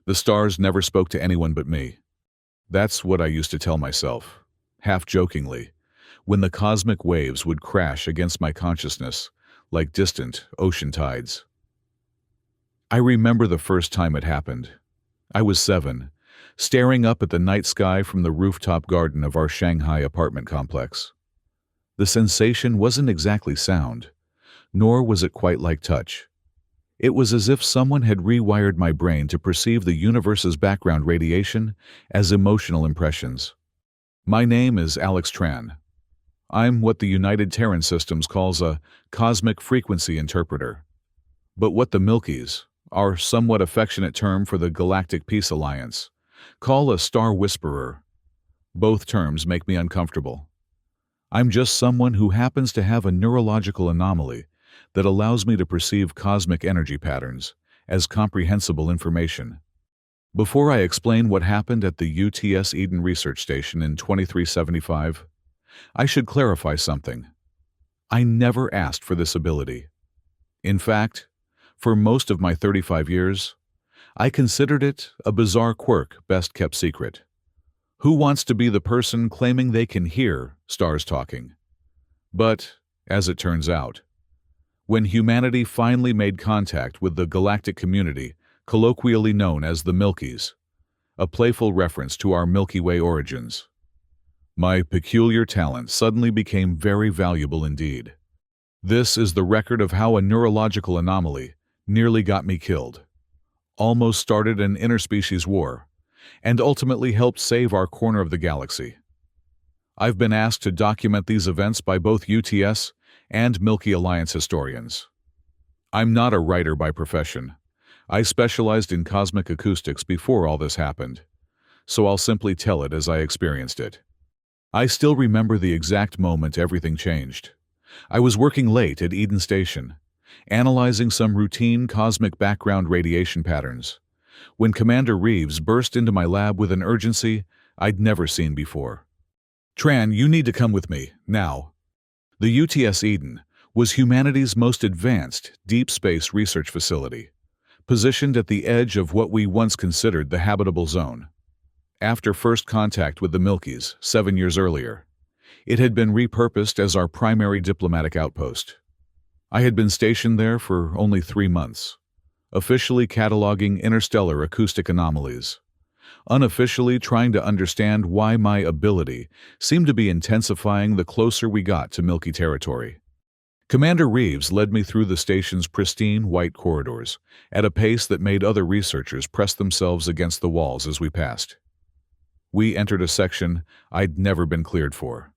The stars never spoke to anyone but me. That's what I used to tell myself, half jokingly, when the cosmic waves would crash against my consciousness like distant ocean tides. I remember the first time it happened. I was 7, staring up at the night sky from the rooftop garden of our Shanghai apartment complex. The sensation wasn't exactly sound, nor was it quite like touch. It was as if someone had rewired my brain to perceive the universe's background radiation as emotional impressions. My name is Alex Tran. I'm what the United Terran Systems calls a cosmic frequency interpreter. But what the Milkies, our somewhat affectionate term for the Galactic Peace Alliance, call a star whisperer. Both terms make me uncomfortable. I'm just someone who happens to have a neurological anomaly that allows me to perceive cosmic energy patterns as comprehensible information. Before I explain what happened at the UTS Eden Research Station in 2375, I should clarify something. I never asked for this ability. In fact, for most of my 35 years, I considered it a bizarre quirk best kept secret. Who wants to be the person claiming they can hear stars talking? But, as it turns out, when humanity finally made contact with the galactic community, colloquially known as the Milkies, a playful reference to our Milky Way origins, my peculiar talent suddenly became very valuable indeed. This is the record of how a neurological anomaly nearly got me killed, almost started an interspecies war, and ultimately helped save our corner of the galaxy. I've been asked to document these events by both UTS and Milky Alliance historians. I'm not a writer by profession. I specialized in cosmic acoustics before all this happened, so I'll simply tell it as I experienced it. I still remember the exact moment everything changed. I was working late at Eden Station, analyzing some routine cosmic background radiation patterns, when Commander Reeves burst into my lab with an urgency I'd never seen before. "Tran, you need to come with me, now." The UTS Eden was humanity's most advanced deep space research facility, positioned at the edge of what we once considered the habitable zone. After first contact with the Milkies 7 years earlier, it had been repurposed as our primary diplomatic outpost. I had been stationed there for only 3 months, officially cataloging interstellar acoustic anomalies, unofficially trying to understand why my ability seemed to be intensifying the closer we got to Milky territory. Commander Reeves led me through the station's pristine white corridors at a pace that made other researchers press themselves against the walls as we passed. We entered a section I'd never been cleared for: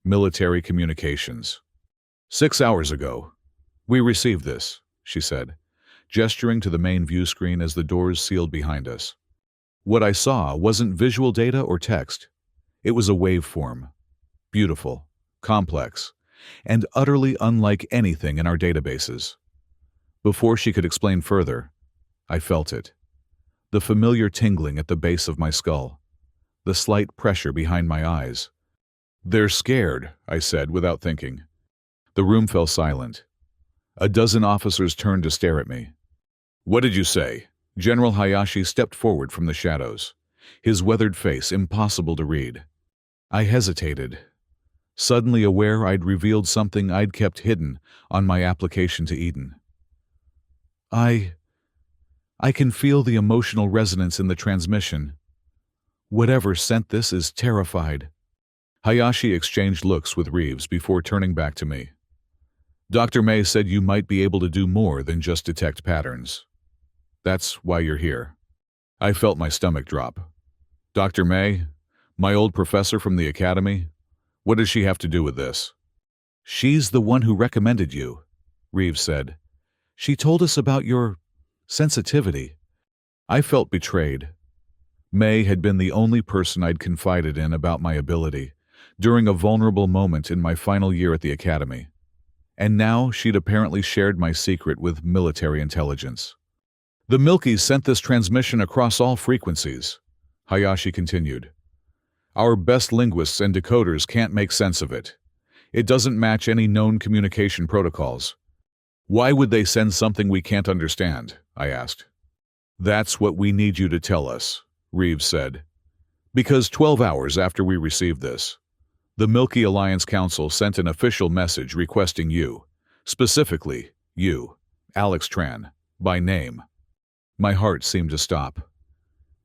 military communications. 6 hours ago, we received this, she said, gesturing to the main view screen as the doors sealed behind us. What I saw wasn't visual data or text. It was a waveform. Beautiful, complex, and utterly unlike anything in our databases. Before she could explain further, I felt it. The familiar tingling at the base of my skull. The slight pressure behind my eyes. "They're scared," I said without thinking. The room fell silent. A dozen officers turned to stare at me. "What did you say?" General Hayashi stepped forward from the shadows, his weathered face impossible to read. I hesitated, suddenly aware I'd revealed something I'd kept hidden on my application to Eden. I can feel the emotional resonance in the transmission. Whatever sent this is terrified." Hayashi exchanged looks with Reeves before turning back to me. "Dr. May said you might be able to do more than just detect patterns. That's why you're here." I felt my stomach drop. "Dr. May? My old professor from the academy? What does she have to do with this?" "She's the one who recommended you," Reeves said. "She told us about your sensitivity." I felt betrayed. May had been the only person I'd confided in about my ability during a vulnerable moment in my final year at the academy. And now she'd apparently shared my secret with military intelligence. "The Milkies sent this transmission across all frequencies," Hayashi continued. "Our best linguists and decoders can't make sense of it. It doesn't match any known communication protocols." "Why would they send something we can't understand?" I asked. That's what we need you to tell us, Reeves said. Because 12 hours after we received this, the Milky Alliance Council sent an official message requesting you, specifically you, Alex Tran, by name. My heart seemed to stop.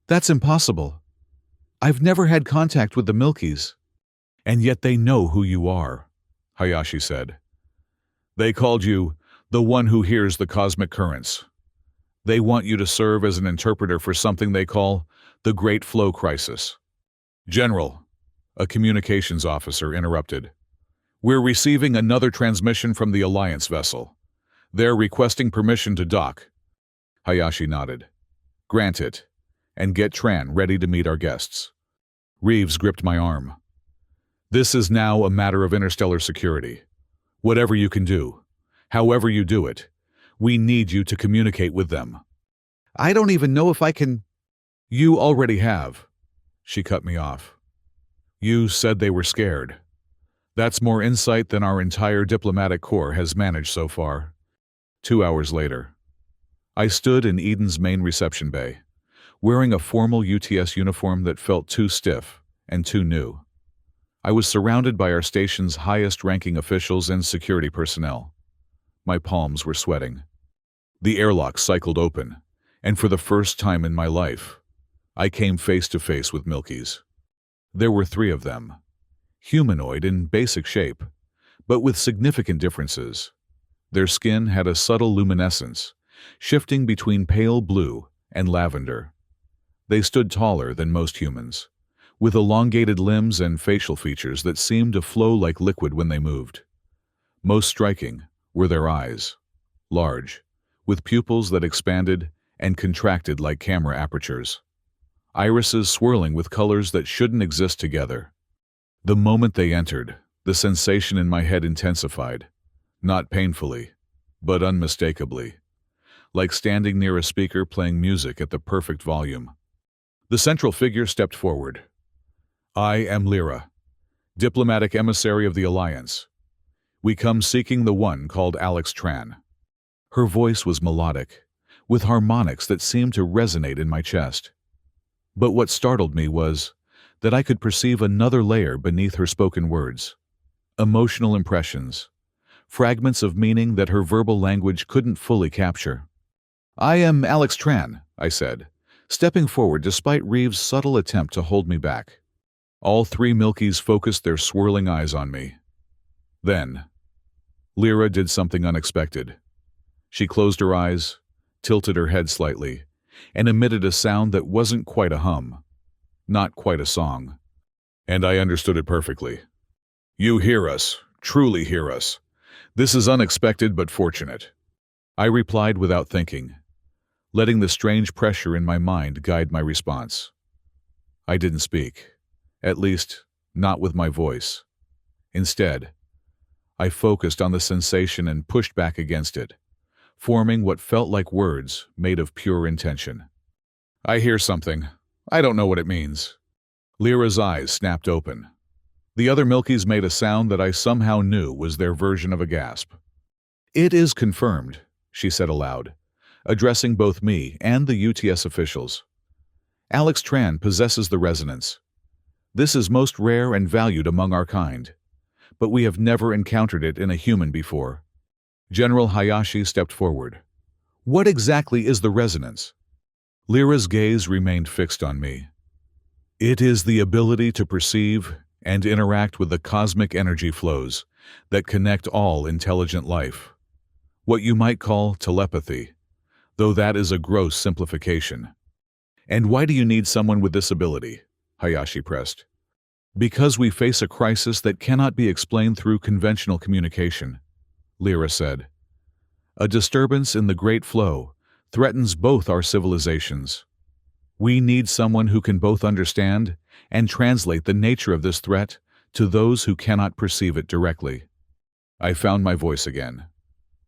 That's impossible. I've never had contact with the Milkies. And yet they know who you are, Hayashi said. They called you the one who hears the cosmic currents. They want you to serve as an interpreter for something they call the Great Flow Crisis. General, a communications officer interrupted. We're receiving another transmission from the Alliance vessel. They're requesting permission to dock. Hayashi nodded. Grant it, and get Tran ready to meet our guests. Reeves gripped my arm. This is now a matter of interstellar security. Whatever you can do, however you do it, we need you to communicate with them. I don't even know if I can. You already have. She cut me off. You said they were scared. That's more insight than our entire diplomatic corps has managed so far. 2 hours later, I stood in Eden's main reception bay, wearing a formal UTS uniform that felt too stiff and too new. I was surrounded by our station's highest-ranking officials and security personnel. My palms were sweating. The airlock cycled open, and for the first time in my life, I came face to face with Milkies. There were 3 of them, humanoid in basic shape, but with significant differences. Their skin had a subtle luminescence, shifting between pale blue and lavender. They stood taller than most humans, with elongated limbs and facial features that seemed to flow like liquid when they moved. Most striking were their eyes, large, with pupils that expanded and contracted like camera apertures. Irises swirling with colors that shouldn't exist together. The moment they entered, the sensation in my head intensified, not painfully, but unmistakably, like standing near a speaker playing music at the perfect volume. The central figure stepped forward. I am Lyra, diplomatic emissary of the Alliance. We come seeking the one called Alex Tran. Her voice was melodic, with harmonics that seemed to resonate in my chest. But what startled me was that I could perceive another layer beneath her spoken words. Emotional impressions, fragments of meaning that her verbal language couldn't fully capture. I am Alex Tran, I said, stepping forward despite Reeves' subtle attempt to hold me back. All 3 Milkies focused their swirling eyes on me. Then, Lyra did something unexpected. She closed her eyes, tilted her head slightly, and emitted a sound that wasn't quite a hum, not quite a song. And I understood it perfectly. You hear us, truly hear us. This is unexpected but fortunate. I replied without thinking, letting the strange pressure in my mind guide my response. I didn't speak, at least not with my voice. Instead, I focused on the sensation and pushed back against it, forming what felt like words made of pure intention. I hear something. I don't know what it means. Lyra's eyes snapped open. The other Milkies made a sound that I somehow knew was their version of a gasp. It is confirmed, she said aloud, addressing both me and the UTS officials. Alex Tran possesses the resonance. This is most rare and valued among our kind, but we have never encountered it in a human before. General Hayashi stepped forward. What exactly is the resonance? Lyra's gaze remained fixed on me. It is the ability to perceive and interact with the cosmic energy flows that connect all intelligent life. What you might call telepathy, though that is a gross simplification. And why do you need someone with this ability? Hayashi pressed. Because we face a crisis that cannot be explained through conventional communication, Lyra said. A disturbance in the Great Flow threatens both our civilizations. We need someone who can both understand and translate the nature of this threat to those who cannot perceive it directly. I found my voice again.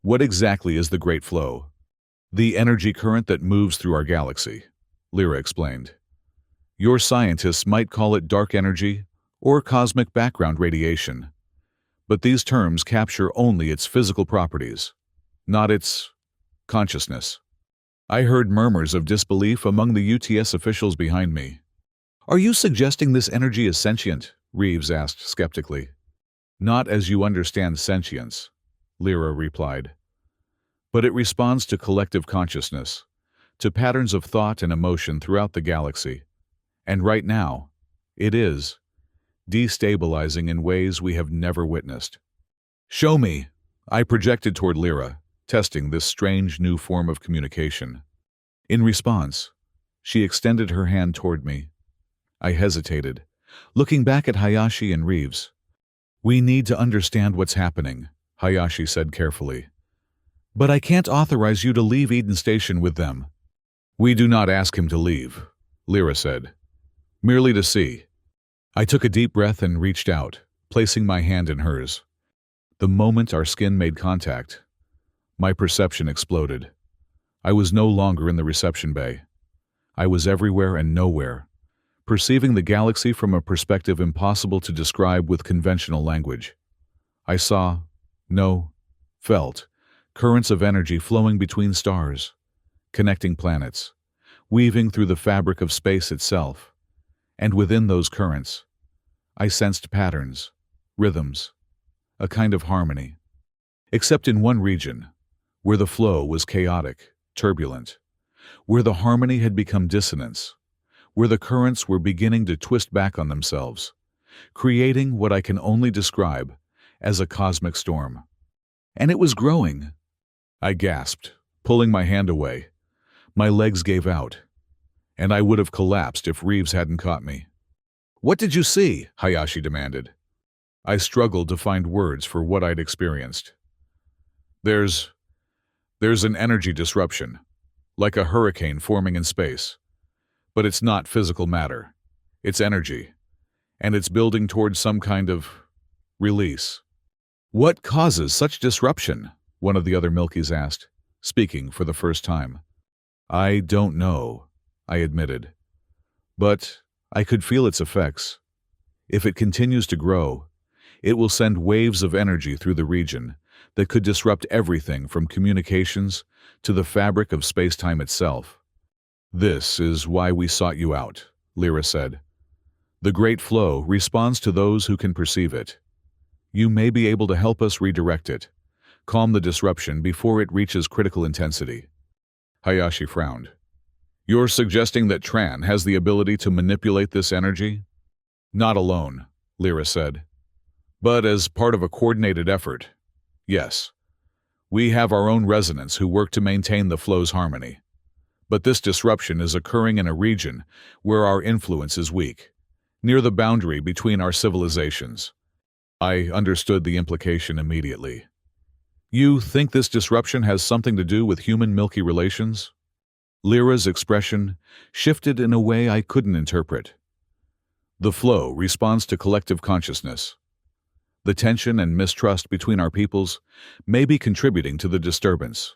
What exactly is the Great Flow? The energy current that moves through our galaxy, Lyra explained. Your scientists might call it dark energy or cosmic background radiation, but these terms capture only its physical properties, not its consciousness. I heard murmurs of disbelief among the UTS officials behind me. Are you suggesting this energy is sentient? Reeves asked skeptically. Not as you understand sentience, Lyra replied. But it responds to collective consciousness, to patterns of thought and emotion throughout the galaxy. And right now, it is destabilizing in ways we have never witnessed. Show me! I projected toward Lyra, testing this strange new form of communication. In response, she extended her hand toward me. I hesitated, looking back at Hayashi and Reeves. We need to understand what's happening, Hayashi said carefully. But I can't authorize you to leave Eden Station with them. We do not ask him to leave, Lyra said. Merely to see. I took a deep breath and reached out, placing my hand in hers. The moment our skin made contact, my perception exploded. I was no longer in the reception bay. I was everywhere and nowhere, perceiving the galaxy from a perspective impossible to describe with conventional language. I saw, felt, currents of energy flowing between stars, connecting planets, weaving through the fabric of space itself. And within those currents, I sensed patterns, rhythms, a kind of harmony. Except in one region, where the flow was chaotic, turbulent, where the harmony had become dissonance, where the currents were beginning to twist back on themselves, creating what I can only describe as a cosmic storm. And it was growing. I gasped, pulling my hand away. My legs gave out, and I would have collapsed if Reeves hadn't caught me. What did you see? Hayashi demanded. I struggled to find words for what I'd experienced. There's an energy disruption, like a hurricane forming in space. But it's not physical matter. It's energy, and it's building towards some kind of release. What causes such disruption? One of the other Milkies asked, speaking for the first time. I don't know, I admitted. But I could feel its effects. If it continues to grow, it will send waves of energy through the region that could disrupt everything from communications to the fabric of space-time itself. This is why we sought you out, Lyra said. The Great Flow responds to those who can perceive it. You may be able to help us redirect it, calm the disruption before it reaches critical intensity. Hayashi frowned. You're suggesting that Tran has the ability to manipulate this energy? Not alone, Lyra said. But as part of a coordinated effort, yes. We have our own resonance who work to maintain the flow's harmony. But this disruption is occurring in a region where our influence is weak, near the boundary between our civilizations. I understood the implication immediately. You think this disruption has something to do with human-Milky relations? Lyra's expression shifted in a way I couldn't interpret. The flow responds to collective consciousness. The tension and mistrust between our peoples may be contributing to the disturbance.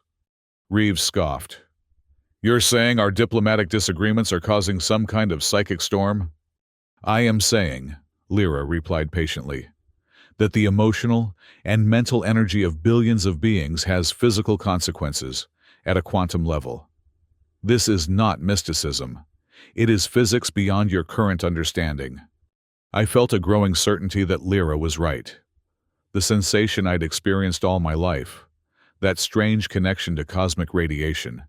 Reeves scoffed. You're saying our diplomatic disagreements are causing some kind of psychic storm? I am saying, Lyra replied patiently, that the emotional and mental energy of billions of beings has physical consequences at a quantum level. This is not mysticism. It is physics beyond your current understanding. I felt a growing certainty that Lyra was right. The sensation I'd experienced all my life, that strange connection to cosmic radiation,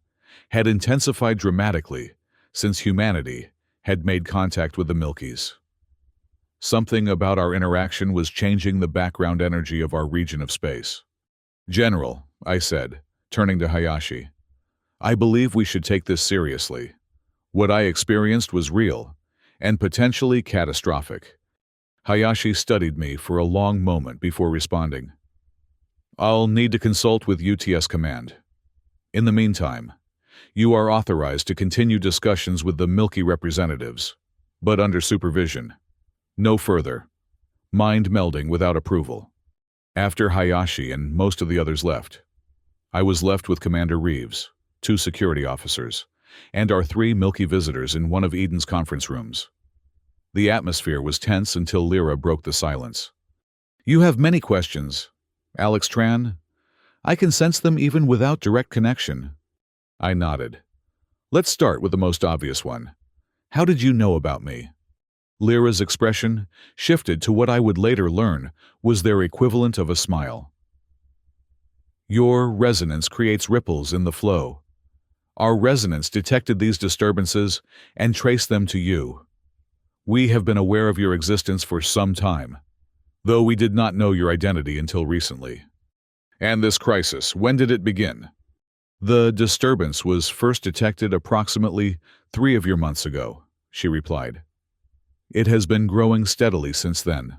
had intensified dramatically since humanity had made contact with the Milkies. Something about our interaction was changing the background energy of our region of space. General, I said, turning to Hayashi, I believe we should take this seriously. What I experienced was real and potentially catastrophic. Hayashi studied me for a long moment before responding. I'll need to consult with UTS Command. In the meantime, you are authorized to continue discussions with the Milky representatives, but under supervision. No further. Mind melding without approval. After Hayashi and most of the others left, I was left with Commander Reeves, 2 security officers, and our 3 Milky visitors in one of Eden's conference rooms. The atmosphere was tense until Lyra broke the silence. You have many questions, Alex Tran. I can sense them even without direct connection. I nodded. Let's start with the most obvious one. How did you know about me? Lyra's expression shifted to what I would later learn was their equivalent of a smile. Your resonance creates ripples in the flow. Our resonance detected these disturbances and traced them to you. We have been aware of your existence for some time, though we did not know your identity until recently. And this crisis, when did it begin? The disturbance was first detected approximately 3 of your months ago, she replied. It has been growing steadily since then.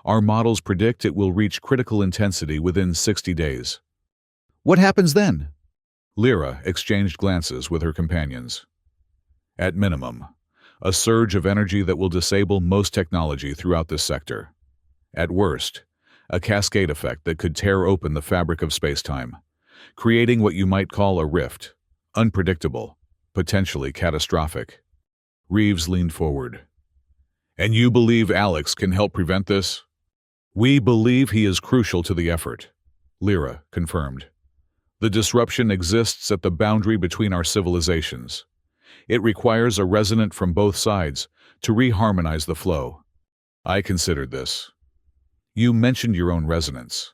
Our models predict it will reach critical intensity within 60 days. What happens then? Lyra exchanged glances with her companions. At minimum, a surge of energy that will disable most technology throughout this sector. At worst, a cascade effect that could tear open the fabric of space-time, creating what you might call a rift, unpredictable, potentially catastrophic. Reeves leaned forward. And you believe Alex can help prevent this? We believe he is crucial to the effort, Lyra confirmed. The disruption exists at the boundary between our civilizations. It requires a resonant from both sides to reharmonize the flow. I considered this. You mentioned your own resonance.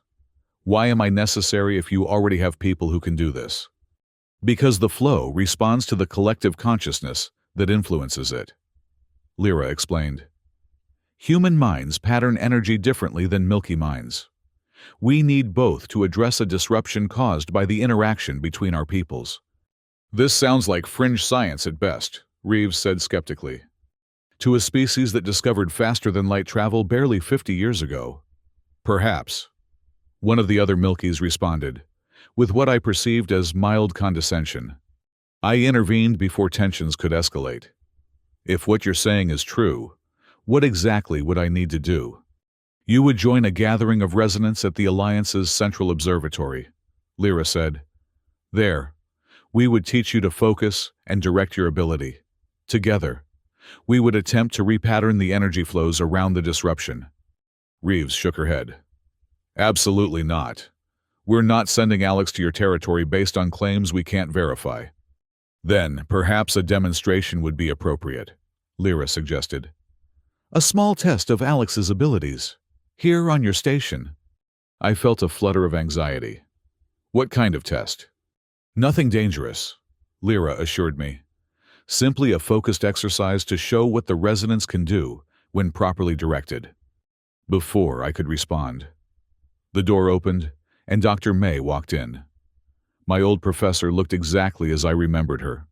Why am I necessary if you already have people who can do this? Because the flow responds to the collective consciousness that influences it. Lyra explained. Human minds pattern energy differently than Milky minds. We need both to address a disruption caused by the interaction between our peoples. This sounds like fringe science at best, Reeves said skeptically. To a species that discovered faster than light travel barely 50 years ago. Perhaps. One of the other Milkies responded, with what I perceived as mild condescension. I intervened before tensions could escalate. If what you're saying is true, what exactly would I need to do? You would join a gathering of resonance at the Alliance's Central Observatory, Lyra said. There, we would teach you to focus and direct your ability. Together, we would attempt to repattern the energy flows around the disruption. Reeves shook her head. Absolutely not. We're not sending Alex to your territory based on claims we can't verify. Then, perhaps a demonstration would be appropriate, Lyra suggested. A small test of Alex's abilities. Here on your station. I felt a flutter of anxiety. What kind of test? Nothing dangerous, Lyra assured me. Simply a focused exercise to show what the resonance can do when properly directed. Before I could respond, the door opened and Dr. May walked in. My old professor looked exactly as I remembered her.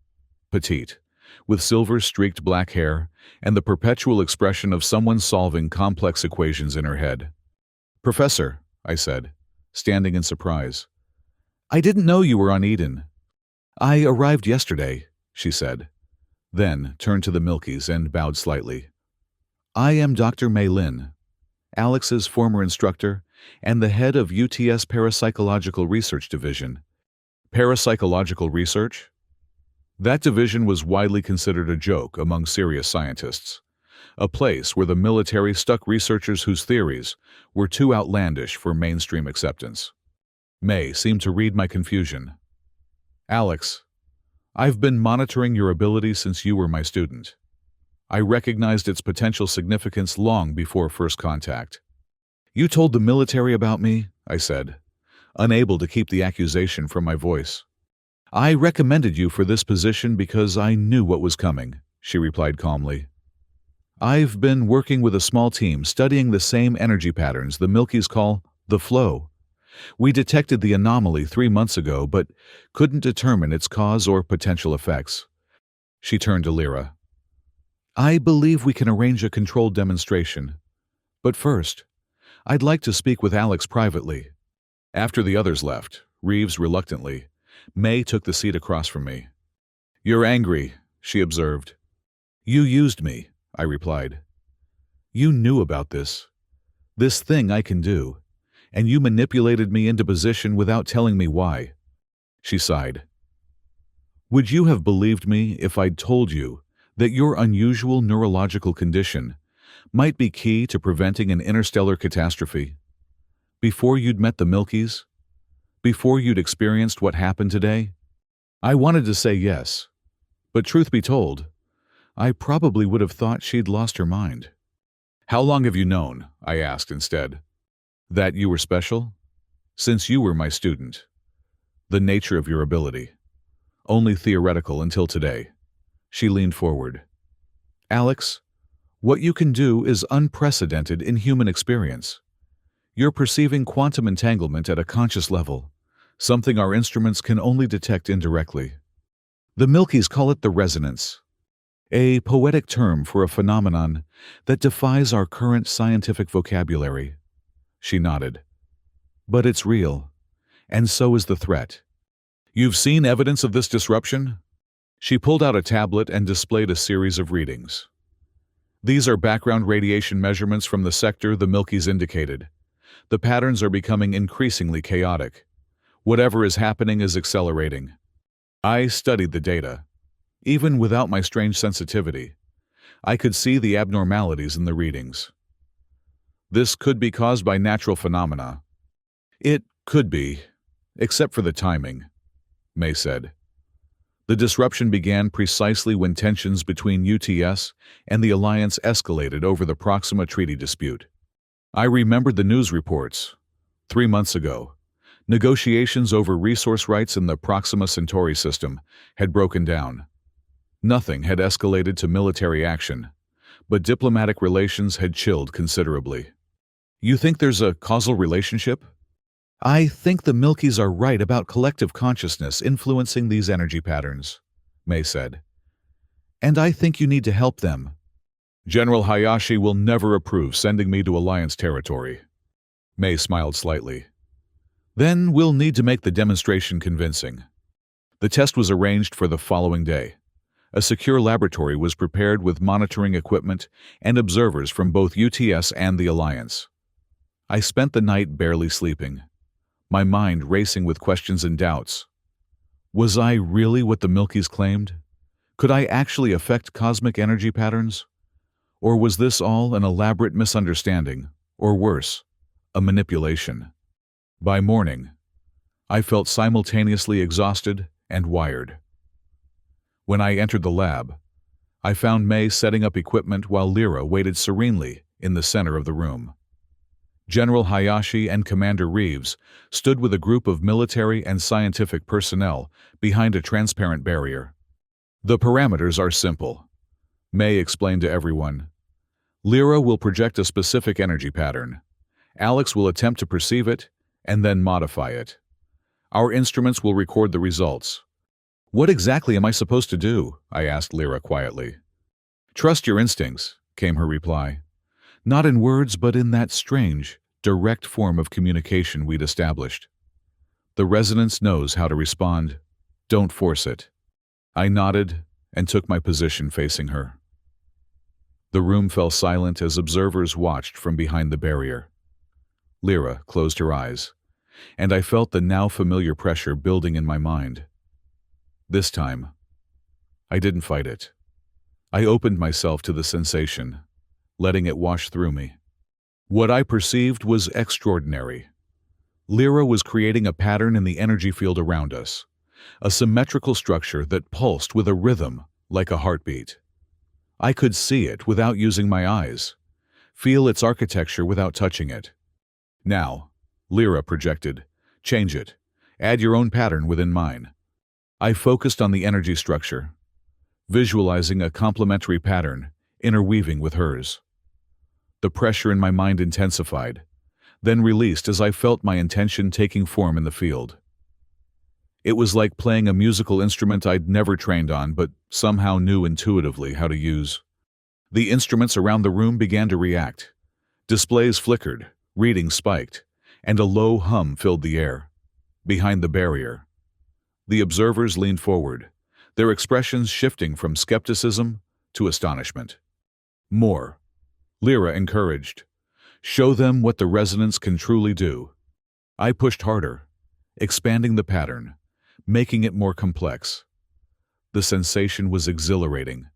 Petite, with silver-streaked black hair and the perpetual expression of someone solving complex equations in her head. Professor, I said, standing in surprise. I didn't know you were on Eden. I arrived yesterday, she said, then turned to the Milkies and bowed slightly. I am Dr. Mei Lin, Alex's former instructor and the head of UTS Parapsychological Research Division. Parapsychological research? That division was widely considered a joke among serious scientists, a place where the military stuck researchers whose theories were too outlandish for mainstream acceptance. May seemed to read my confusion. Alex, I've been monitoring your ability since you were my student. I recognized its potential significance long before first contact. You told the military about me, I said, unable to keep the accusation from my voice. I recommended you for this position because I knew what was coming, she replied calmly. I've been working with a small team studying the same energy patterns the Milkies call the flow. We detected the anomaly 3 months ago, but couldn't determine its cause or potential effects. She turned to Lyra. I believe we can arrange a controlled demonstration. But first, I'd like to speak with Alex privately. After the others left, Reeves reluctantly, May took the seat across from me. You're angry, she observed. You used me, I replied. You knew about this thing I can do, and you manipulated me into position without telling me why. She sighed. Would you have believed me if I'd told you that your unusual neurological condition might be key to preventing an interstellar catastrophe? Before you'd met the Milkies? Before you'd experienced what happened today? I wanted to say yes, But truth be told, I probably would have thought she'd lost her mind. "How long have you known," I asked instead, "that you were special?" "Since you were my student." "The nature of your ability?" "Only theoretical until today." She leaned forward. "Alex, what you can do is unprecedented in human experience. You're perceiving quantum entanglement at a conscious level, something our instruments can only detect indirectly. The Milkies call it the resonance, a poetic term for a phenomenon that defies our current scientific vocabulary." She nodded. "But it's real, and so is the threat." "You've seen evidence of this disruption?" She pulled out a tablet and displayed a series of readings. "These are background radiation measurements from the sector the Milkies indicated. The patterns are becoming increasingly chaotic. Whatever is happening is accelerating." I studied the data. Even without my strange sensitivity, I could see the abnormalities in the readings. "This could be caused by natural phenomena." "It could be, except for the timing," May said. "The disruption began precisely when tensions between UTS and the Alliance escalated over the Proxima Treaty dispute. I remembered the news reports. 3 months ago, negotiations over resource rights in the Proxima Centauri system had broken down. Nothing had escalated to military action, but diplomatic relations had chilled considerably." "You think there's a causal relationship?" "I think the Milkies are right about collective consciousness influencing these energy patterns," May said. "And I think you need to help them." "General Hayashi will never approve sending me to Alliance territory." May smiled slightly. "Then we'll need to make the demonstration convincing." The test was arranged for the following day. A secure laboratory was prepared with monitoring equipment and observers from both UTS and the Alliance. I spent the night barely sleeping, my mind racing with questions and doubts. Was I really what the Milkies claimed? Could I actually affect cosmic energy patterns? Or was this all an elaborate misunderstanding, or worse, a manipulation? By morning, I felt simultaneously exhausted and wired. When I entered the lab, I found May setting up equipment while Lyra waited serenely in the center of the room. General Hayashi and Commander Reeves stood with a group of military and scientific personnel behind a transparent barrier. "The parameters are simple," May explained to everyone. "Lyra will project a specific energy pattern. Alex will attempt to perceive it and then modify it. Our instruments will record the results." "What exactly am I supposed to do?" I asked Lyra quietly. "Trust your instincts," came her reply. "Not in words, but in that strange, direct form of communication we'd established. The resonance knows how to respond. Don't force it." I nodded and took my position facing her. The room fell silent as observers watched from behind the barrier. Lyra closed her eyes, and I felt the now familiar pressure building in my mind. This time, I didn't fight it. I opened myself to the sensation, letting it wash through me. What I perceived was extraordinary. Lyra was creating a pattern in the energy field around us, a symmetrical structure that pulsed with a rhythm like a heartbeat. I could see it without using my eyes, feel its architecture without touching it. "Now," Lyra projected, "change it. Add your own pattern within mine." I focused on the energy structure, visualizing a complementary pattern interweaving with hers. The pressure in my mind intensified, then released as I felt my intention taking form in the field. It was like playing a musical instrument I'd never trained on but somehow knew intuitively how to use. The instruments around the room began to react. Displays flickered, readings spiked, and a low hum filled the air. Behind the barrier, the observers leaned forward, their expressions shifting from skepticism to astonishment. "More," Lyra encouraged. "Show them what the resonance can truly do." I pushed harder, expanding the pattern, making it more complex. The sensation was exhilarating,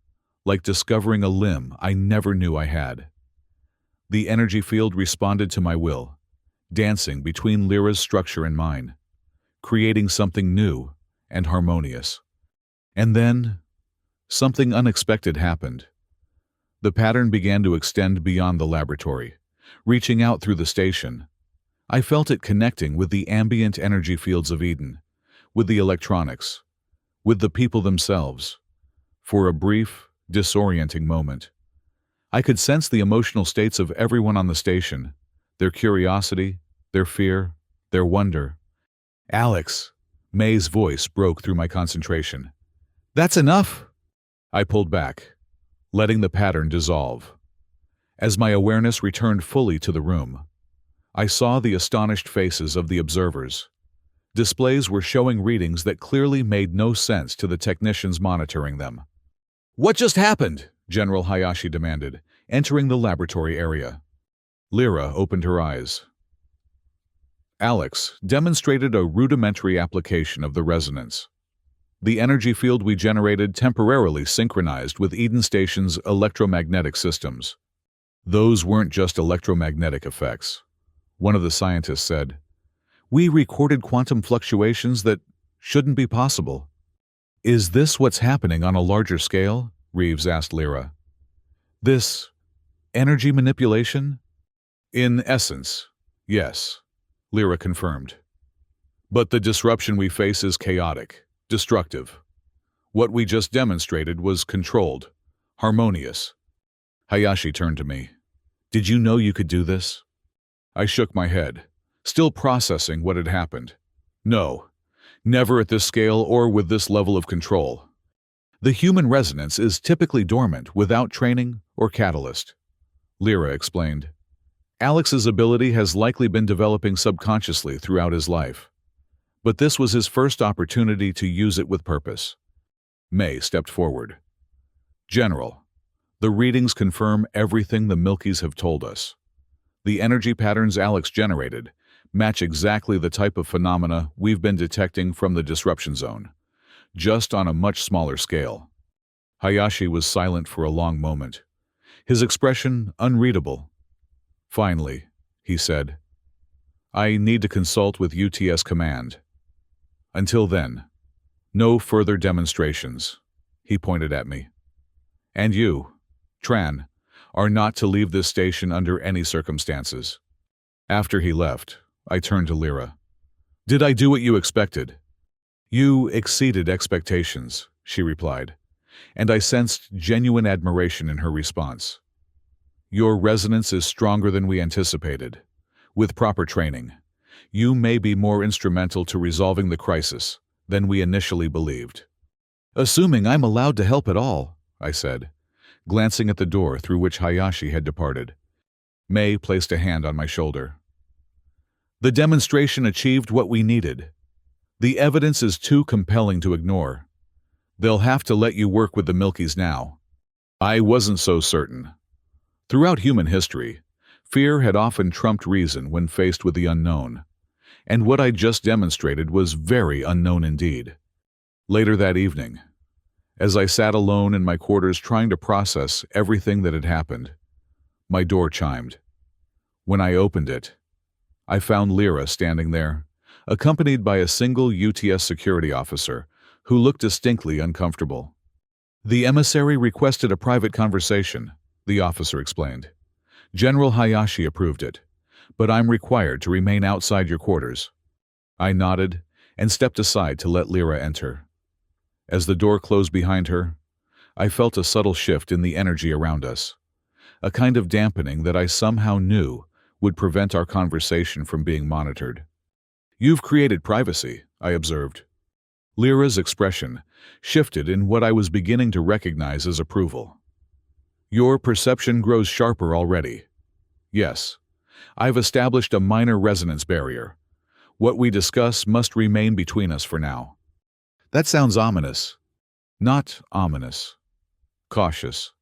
like discovering a limb I never knew I had. The energy field responded to my will, dancing between Lyra's structure and mine, creating something new and harmonious. And then, something unexpected happened. The pattern began to extend beyond the laboratory, reaching out through the station. I felt it connecting with the ambient energy fields of Eden, with the electronics, with the people themselves. For a brief, disorienting moment, I could sense the emotional states of everyone on the station, their curiosity, their fear, their wonder. "Alex," May's voice broke through my concentration. "That's enough!" I pulled back, letting the pattern dissolve. As my awareness returned fully to the room, I saw the astonished faces of the observers. Displays were showing readings that clearly made no sense to the technicians monitoring them. "What just happened?" General Hayashi demanded, entering the laboratory area. Lyra opened her eyes. Alex demonstrated a rudimentary application of the resonance. The energy field we generated temporarily synchronized with Eden Station's electromagnetic systems. Those weren't just electromagnetic effects. One of the scientists said, "We recorded quantum fluctuations that shouldn't be possible." "Is this what's happening on a larger scale?" Reeves asked Lyra. "This energy manipulation?" "In essence, yes," Lyra confirmed. "But the disruption we face is chaotic, destructive. What we just demonstrated was controlled, harmonious." Hayashi turned to me. "Did you know you could do this?" I shook my head, still processing what had happened. "No, never at this scale or with this level of control. The human resonance is typically dormant without training or catalyst," Lyra explained. "Alex's ability has likely been developing subconsciously throughout his life. But this was his first opportunity to use it with purpose." May stepped forward. "General, the readings confirm everything the Milkies have told us. The energy patterns Alex generated match exactly the type of phenomena we've been detecting from the disruption zone, just on a much smaller scale." Hayashi was silent for a long moment, his expression unreadable. Finally, he said, "I need to consult with UTS Command. Until then, no further demonstrations," he pointed at me. "And you, Tran, are not to leave this station under any circumstances." After he left, I turned to Lyra. "Did I do what you expected?" "You exceeded expectations," she replied, and I sensed genuine admiration in her response. "Your resonance is stronger than we anticipated. With proper training, you may be more instrumental to resolving the crisis than we initially believed." "Assuming I'm allowed to help at all," I said, glancing at the door through which Hayashi had departed. May placed a hand on my shoulder. "The demonstration achieved what we needed. The evidence is too compelling to ignore. They'll have to let you work with the Milkies now." I wasn't so certain. Throughout human history, fear had often trumped reason when faced with the unknown, and what I just demonstrated was very unknown indeed. Later that evening, as I sat alone in my quarters trying to process everything that had happened, my door chimed. When I opened it, I found Lyra standing there, accompanied by a single UTS security officer who looked distinctly uncomfortable. "The emissary requested a private conversation," the officer explained. "General Hayashi approved it, but I'm required to remain outside your quarters." I nodded and stepped aside to let Lyra enter. As the door closed behind her, I felt a subtle shift in the energy around us, a kind of dampening that I somehow knew would prevent our conversation from being monitored. "You've created privacy," I observed. Lyra's expression shifted in what I was beginning to recognize as approval. "Your perception grows sharper already." "Yes, I've established a minor resonance barrier. What we discuss must remain between us for now." "That sounds ominous." "Not ominous. Cautious."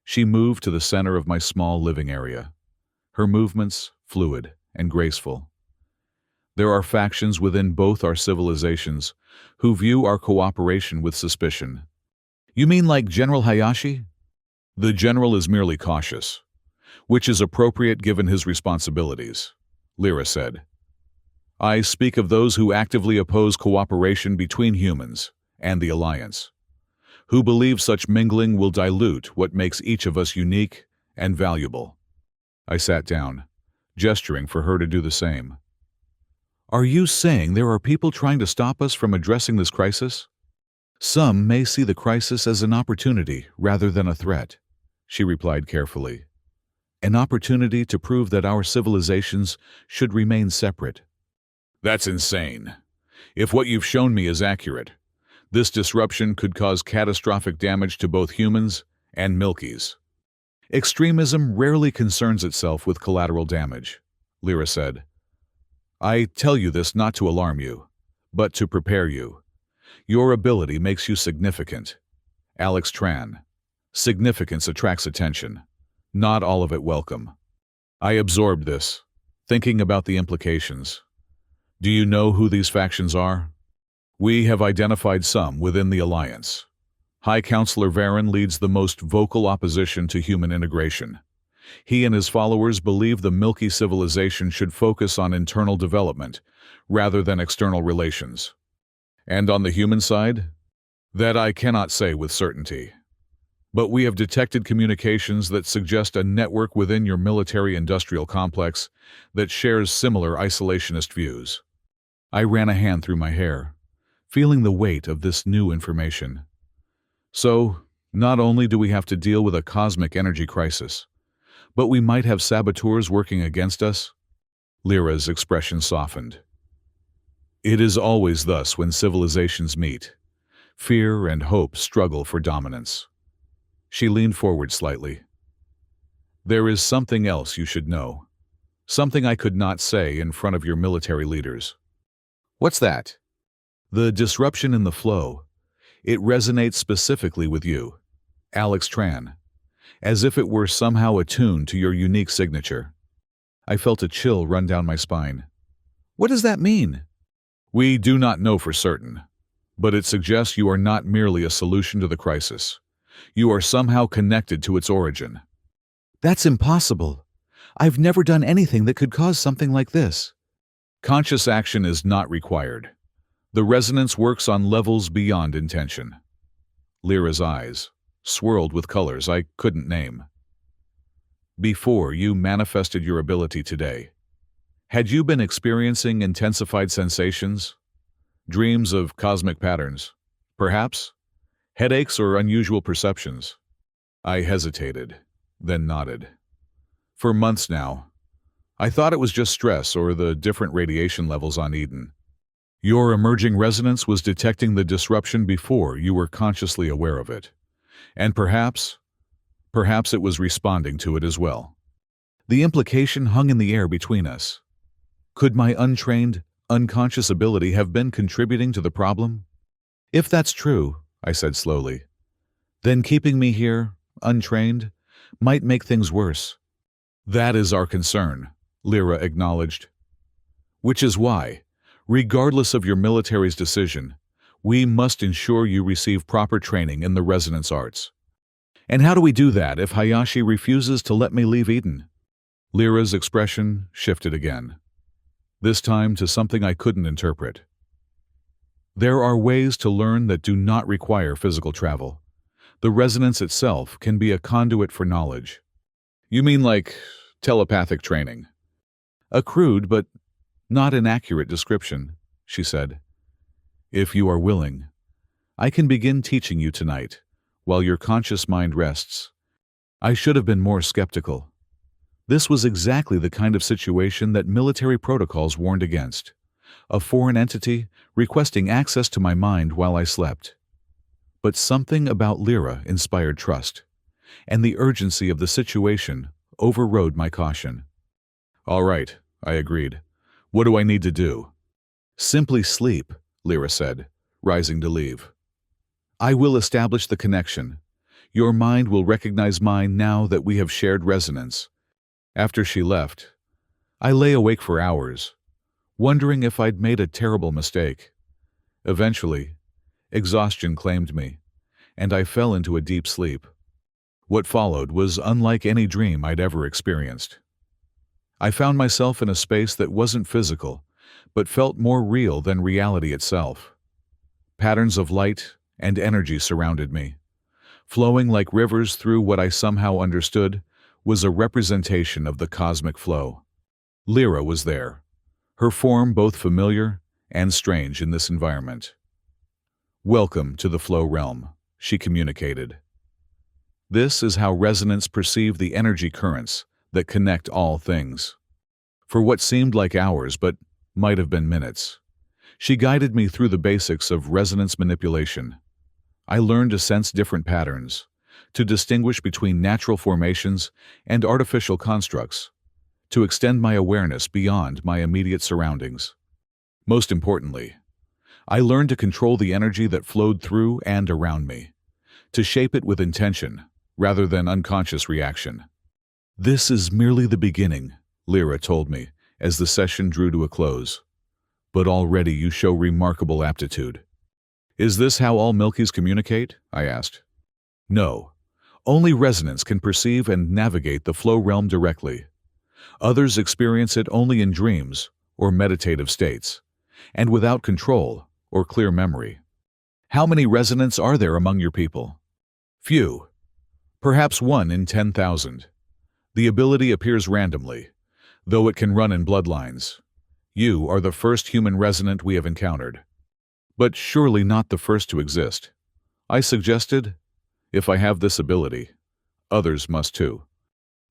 She moved to the center of my small living area, her movements fluid and graceful. "There are factions within both our civilizations who view our cooperation with suspicion." "You mean like General Hayashi?" "The general is merely cautious, which is appropriate given his responsibilities," Lyra said. "I speak of those who actively oppose cooperation between humans and the Alliance. who believe such mingling will dilute what makes each of us unique and valuable. I sat down, gesturing for her to do the same. Are you saying there are people trying to stop us from addressing this crisis? Some may see the crisis as an opportunity rather than a threat, she replied carefully. An opportunity to prove that our civilizations should remain separate. That's insane. If what you've shown me is accurate, this disruption could cause catastrophic damage to both humans and Milkies. Extremism rarely concerns itself with collateral damage, Lyra said. I tell you this not to alarm you, but to prepare you. Your ability makes you significant. Alex Tran. Significance attracts attention. Not all of it welcome. I absorbed this, thinking about the implications. Do you know who these factions are? We have identified some within the Alliance. High Counselor Varen leads the most vocal opposition to human integration. He and his followers believe the Milky civilization should focus on internal development rather than external relations. And on the human side? That I cannot say with certainty. But we have detected communications that suggest a network within your military-industrial complex that shares similar isolationist views. I ran a hand through my hair, feeling the weight of this new information. So, not only do we have to deal with a cosmic energy crisis, but we might have saboteurs working against us? Lyra's expression softened. It is always thus when civilizations meet. Fear and hope struggle for dominance. She leaned forward slightly. There is something else you should know. Something I could not say in front of your military leaders. What's that? The disruption in the flow. It resonates specifically with you, Alex Tran, as if it were somehow attuned to your unique signature. I felt a chill run down my spine. What does that mean? We do not know for certain, but it suggests you are not merely a solution to the crisis. You are somehow connected to its origin. That's impossible. I've never done anything that could cause something like this. Conscious action is not required. The resonance works on levels beyond intention. Lyra's eyes swirled with colors I couldn't name. Before you manifested your ability today, had you been experiencing intensified sensations? Dreams of cosmic patterns? Perhaps? Headaches or unusual perceptions? I hesitated, then nodded. For months now, I thought it was just stress or the different radiation levels on Eden. Your emerging resonance was detecting the disruption before you were consciously aware of it. And perhaps it was responding to it as well. The implication hung in the air between us. Could my untrained, unconscious ability have been contributing to the problem? If that's true, I said slowly, then keeping me here, untrained, might make things worse. That is our concern, Lyra acknowledged. Which is why, regardless of your military's decision, we must ensure you receive proper training in the resonance arts. And how do we do that if Hayashi refuses to let me leave Eden? Lyra's expression shifted again, this time to something I couldn't interpret. There are ways to learn that do not require physical travel. The resonance itself can be a conduit for knowledge. You mean like telepathic training? A crude but not inaccurate description, she said. If you are willing, I can begin teaching you tonight, while your conscious mind rests. I should have been more skeptical. This was exactly the kind of situation that military protocols warned against. A foreign entity requesting access to my mind while I slept. But something about Lyra inspired trust, and the urgency of the situation overrode my caution. All right, I agreed. What do I need to do? Simply sleep, Lyra said, rising to leave. I will establish the connection. Your mind will recognize mine now that we have shared resonance. After she left, I lay awake for hours, wondering if I'd made a terrible mistake. Eventually, exhaustion claimed me, and I fell into a deep sleep. What followed was unlike any dream I'd ever experienced. I found myself in a space that wasn't physical, but felt more real than reality itself. Patterns of light and energy surrounded me, flowing like rivers through what I somehow understood was a representation of the cosmic flow. Lyra was there, her form both familiar and strange in this environment. "Welcome to the flow realm," she communicated. "This is how resonants perceive the energy currents that connect all things." For what seemed like hours but might have been minutes, she guided me through the basics of resonance manipulation. I learned to sense different patterns, to distinguish between natural formations and artificial constructs, to extend my awareness beyond my immediate surroundings. Most importantly, I learned to control the energy that flowed through and around me, to shape it with intention rather than unconscious reaction. "This is merely the beginning," Lyra told me as the session drew to a close. "But already you show remarkable aptitude." "Is this how all Milkies communicate?" I asked. "No. Only resonants can perceive and navigate the flow realm directly. Others experience it only in dreams or meditative states, and without control or clear memory." "How many resonants are there among your people?" "Few. Perhaps 1 in 10,000. The ability appears randomly, though it can run in bloodlines. You are the first human resonant we have encountered. But surely not the first to exist," I suggested. "If I have this ability, others must too."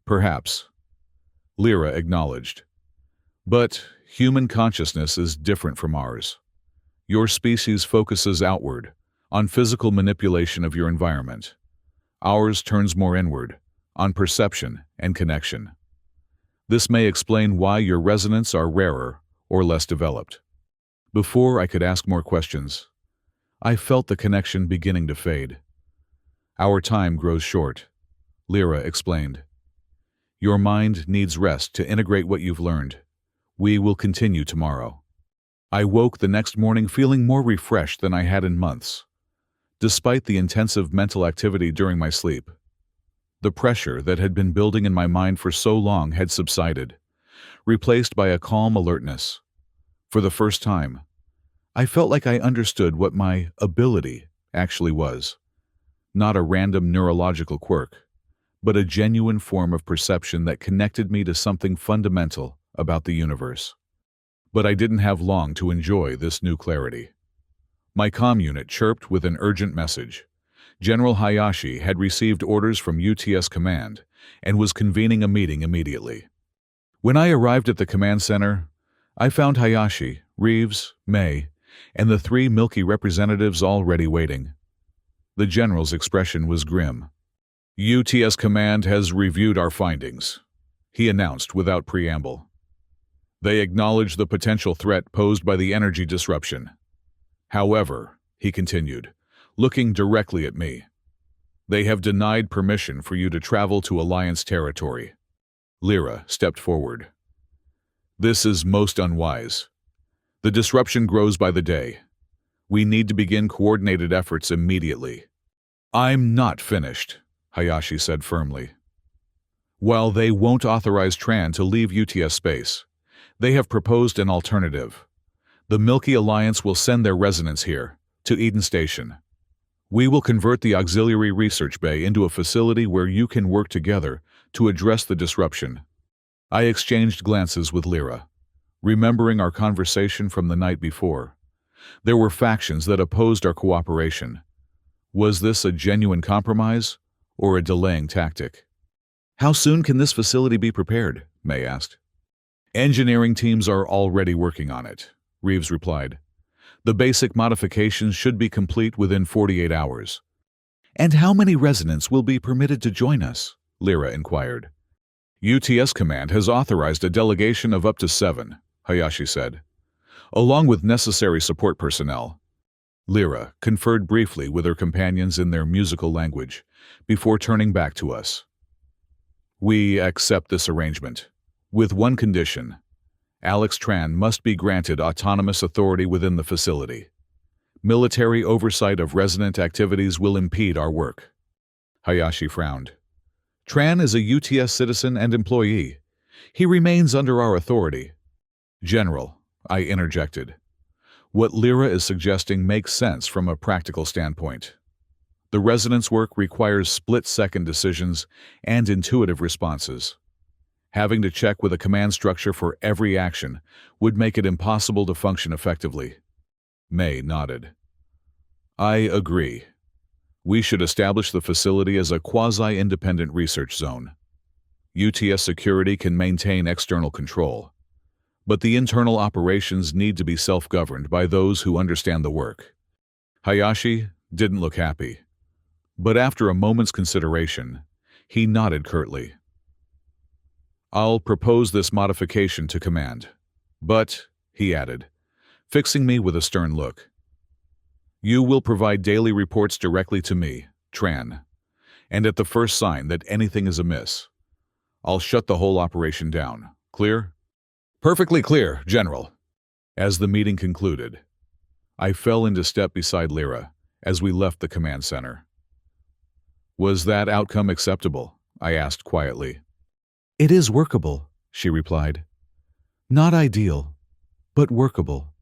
"Perhaps," Lyra acknowledged. "But human consciousness is different from ours. Your species focuses outward, on physical manipulation of your environment. Ours turns more inward, on perception and connection. This may explain why your resonants are rarer or less developed." Before I could ask more questions, I felt the connection beginning to fade. "Our time grows short," Lyra explained. "Your mind needs rest to integrate what you've learned. We will continue tomorrow." I woke the next morning feeling more refreshed than I had in months. Despite the intensive mental activity during my sleep, the pressure that had been building in my mind for so long had subsided, replaced by a calm alertness. For the first time, I felt like I understood what my ability actually was. Not a random neurological quirk, but a genuine form of perception that connected me to something fundamental about the universe. But I didn't have long to enjoy this new clarity. My comm unit chirped with an urgent message. General Hayashi had received orders from UTS Command and was convening a meeting immediately. When I arrived at the command center, I found Hayashi, Reeves, May, and the 3 Milky representatives already waiting. The general's expression was grim. "UTS Command has reviewed our findings," he announced without preamble. "They acknowledge the potential threat posed by the energy disruption. However," he continued, looking directly at me, "they have denied permission for you to travel to Alliance territory." Lyra stepped forward. "This is most unwise. The disruption grows by the day. We need to begin coordinated efforts immediately." "I'm not finished," Hayashi said firmly. "While they won't authorize Tran to leave UTS space, they have proposed an alternative. The Milky Alliance will send their resonance here, to Eden Station. We will convert the auxiliary research bay into a facility where you can work together to address the disruption." I exchanged glances with Lyra, remembering our conversation from the night before. There were factions that opposed our cooperation. Was this a genuine compromise or a delaying tactic? "How soon can this facility be prepared?" May asked. "Engineering teams are already working on it," Reeves replied. "The basic modifications should be complete within 48 hours. "And how many resonants will be permitted to join us?" Lyra inquired. "UTS Command has authorized a delegation of up to 7, Hayashi said, "along with necessary support personnel." Lyra conferred briefly with her companions in their musical language before turning back to us. "We accept this arrangement, with one condition. Alex Tran must be granted autonomous authority within the facility. Military oversight of resonant activities will impede our work." Hayashi frowned. "Tran is a UTS citizen and employee. He remains under our authority." "General," I interjected, "what Lyra is suggesting makes sense from a practical standpoint. The resonance work requires split-second decisions and intuitive responses. Having to check with a command structure for every action would make it impossible to function effectively. May nodded. I agree. We should establish the facility as a quasi-independent research zone. UTS security can maintain external control, but the internal operations need to be self-governed by those who understand the work. Hayashi didn't look happy, but after a moment's consideration, he nodded curtly. I'll propose this modification to command, but, he added, fixing me with a stern look, you will provide daily reports directly to me, Tran, and at the first sign that anything is amiss, I'll shut the whole operation down. Clear? Perfectly clear, General. As the meeting concluded, I fell into step beside Lyra as we left the command center. Was that outcome acceptable? I asked quietly. It is workable, she replied. Not ideal, but workable.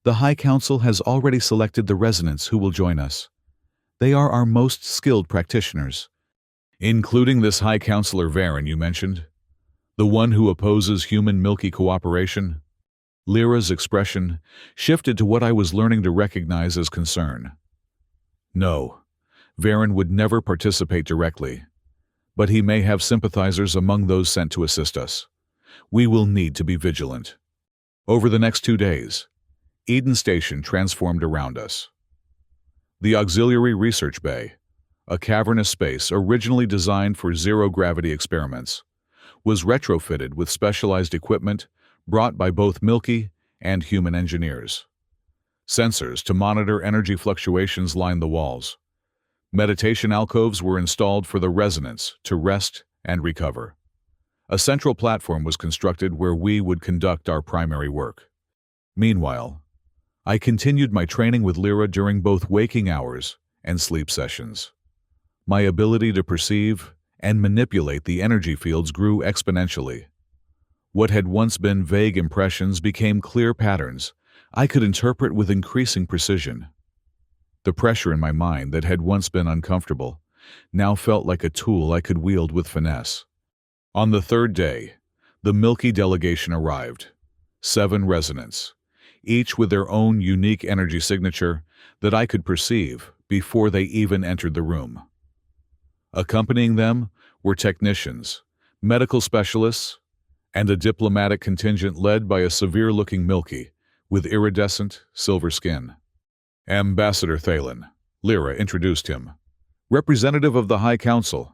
The High Council has already selected the resonants who will join us. They are our most skilled practitioners. Including this High Counselor Varen you mentioned? The one who opposes human-Milky cooperation? Lyra's expression shifted to what I was learning to recognize as concern. No, Varen would never participate directly, but he may have sympathizers among those sent to assist us. We will need to be vigilant. Over the next 2 days, Eden Station transformed around us. The Auxiliary Research Bay, a cavernous space originally designed for zero-gravity experiments, was retrofitted with specialized equipment brought by both Milky and human engineers. Sensors to monitor energy fluctuations lined the walls. Meditation alcoves were installed for the resonance to rest and recover. A central platform was constructed where we would conduct our primary work. Meanwhile, I continued my training with Lyra during both waking hours and sleep sessions. My ability to perceive and manipulate the energy fields grew exponentially. What had once been vague impressions became clear patterns I could interpret with increasing precision. The pressure in my mind that had once been uncomfortable now felt like a tool I could wield with finesse. On the third day, the Milky delegation arrived. 7 resonants, each with their own unique energy signature that I could perceive before they even entered the room. Accompanying them were technicians, medical specialists, and a diplomatic contingent led by a severe-looking Milky with iridescent silver skin. Ambassador Thalen, Lyra introduced him. Representative of the High Council.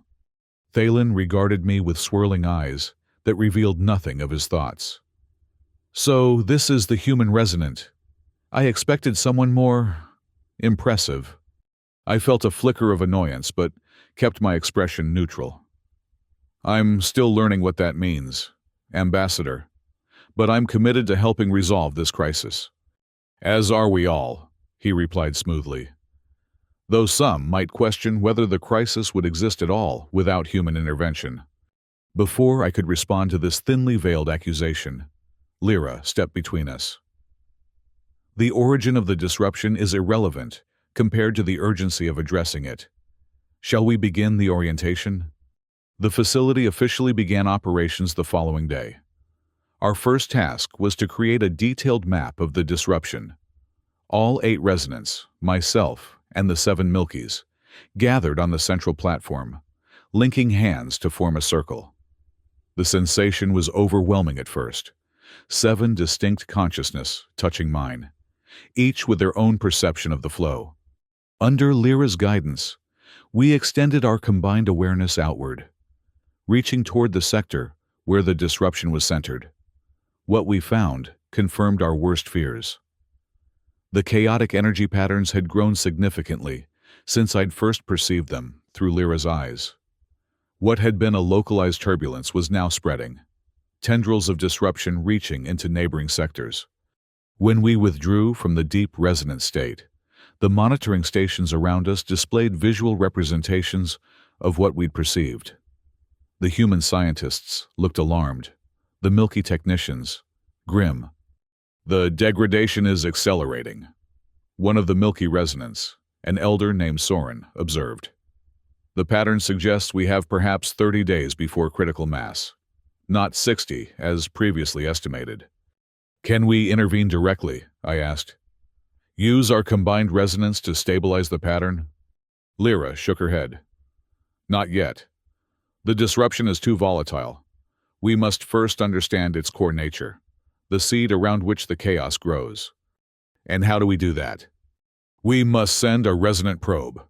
Thalen regarded me with swirling eyes that revealed nothing of his thoughts. So this is the human resonant. I expected someone more impressive. I felt a flicker of annoyance, but kept my expression neutral. I'm still learning what that means, Ambassador, but I'm committed to helping resolve this crisis. As are we all, he replied smoothly. Though some might question whether the crisis would exist at all without human intervention. Before I could respond to this thinly veiled accusation, Lyra stepped between us. The origin of the disruption is irrelevant compared to the urgency of addressing it. Shall we begin the orientation? The facility officially began operations the following day. Our first task was to create a detailed map of the disruption. All 8 resonants, myself, and the 7 Milkies, gathered on the central platform, linking hands to form a circle. The sensation was overwhelming at first. 7 distinct consciousness touching mine, each with their own perception of the flow. Under Lyra's guidance, we extended our combined awareness outward, reaching toward the sector where the disruption was centered. What we found confirmed our worst fears. The chaotic energy patterns had grown significantly since I'd first perceived them through Lyra's eyes. What had been a localized turbulence was now spreading, tendrils of disruption reaching into neighboring sectors. When we withdrew from the deep resonant state, the monitoring stations around us displayed visual representations of what we'd perceived. The human scientists looked alarmed, the Milky technicians, grim. The degradation is accelerating. One of the Milky resonants, an elder named Soren observed. The pattern suggests we have perhaps 30 days before critical mass, not 60 as previously estimated. Can we intervene directly? I asked. Use our combined resonance to stabilize the pattern? Lyra shook her head. Not yet. The disruption is too volatile. We must first understand its core nature, the seed around which the chaos grows. And how do we do that? We must send a resonant probe,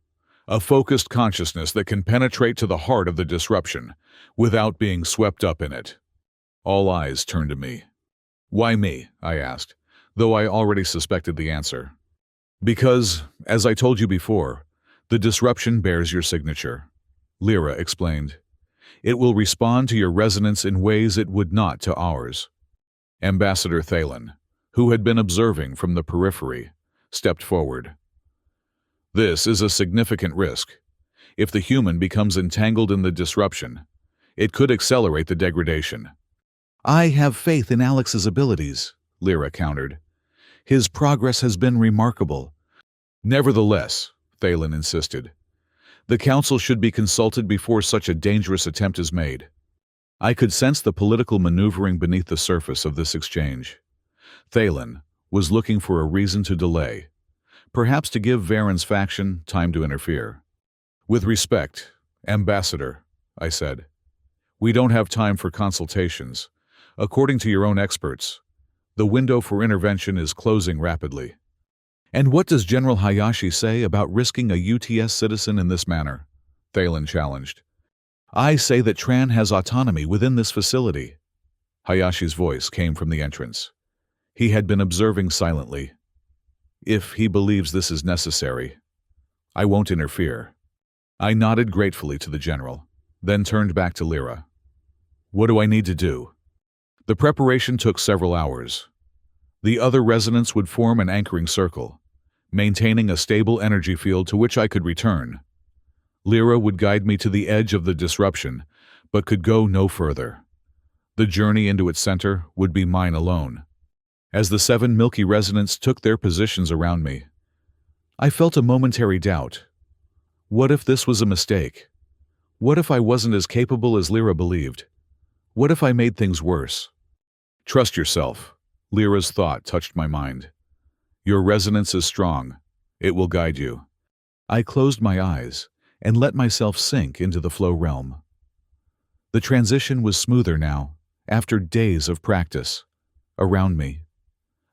a focused consciousness that can penetrate to the heart of the disruption without being swept up in it. All eyes turned to me. Why me? I asked, though I already suspected the answer. Because, as I told you before, the disruption bears your signature, Lyra explained. It will respond to your resonance in ways it would not to ours. Ambassador Thalen, who had been observing from the periphery, stepped forward. This is a significant risk. If the human becomes entangled in the disruption, it could accelerate the degradation. I have faith in Alex's abilities, Lyra countered. His progress has been remarkable. Nevertheless, Thalen insisted, the Council should be consulted before such a dangerous attempt is made. I could sense the political maneuvering beneath the surface of this exchange. Thalen was looking for a reason to delay, perhaps to give Varen's faction time to interfere. With respect, Ambassador, I said, we don't have time for consultations. According to your own experts, the window for intervention is closing rapidly. And what does General Hayashi say about risking a UTS citizen in this manner? Thalen challenged. I say that Tran has autonomy within this facility. Hayashi's voice came from the entrance. He had been observing silently. If he believes this is necessary, I won't interfere. I nodded gratefully to the general, then turned back to Lyra. What do I need to do? The preparation took several hours. The other resonance would form an anchoring circle, maintaining a stable energy field to which I could return. Lyra would guide me to the edge of the disruption, but could go no further. The journey into its center would be mine alone. As the 7 Milky resonants took their positions around me, I felt a momentary doubt. What if this was a mistake? What if I wasn't as capable as Lyra believed? What if I made things worse? Trust yourself. Lyra's thought touched my mind. Your resonance is strong. It will guide you. I closed my eyes and let myself sink into the flow realm. The transition was smoother now, after days of practice. Around me,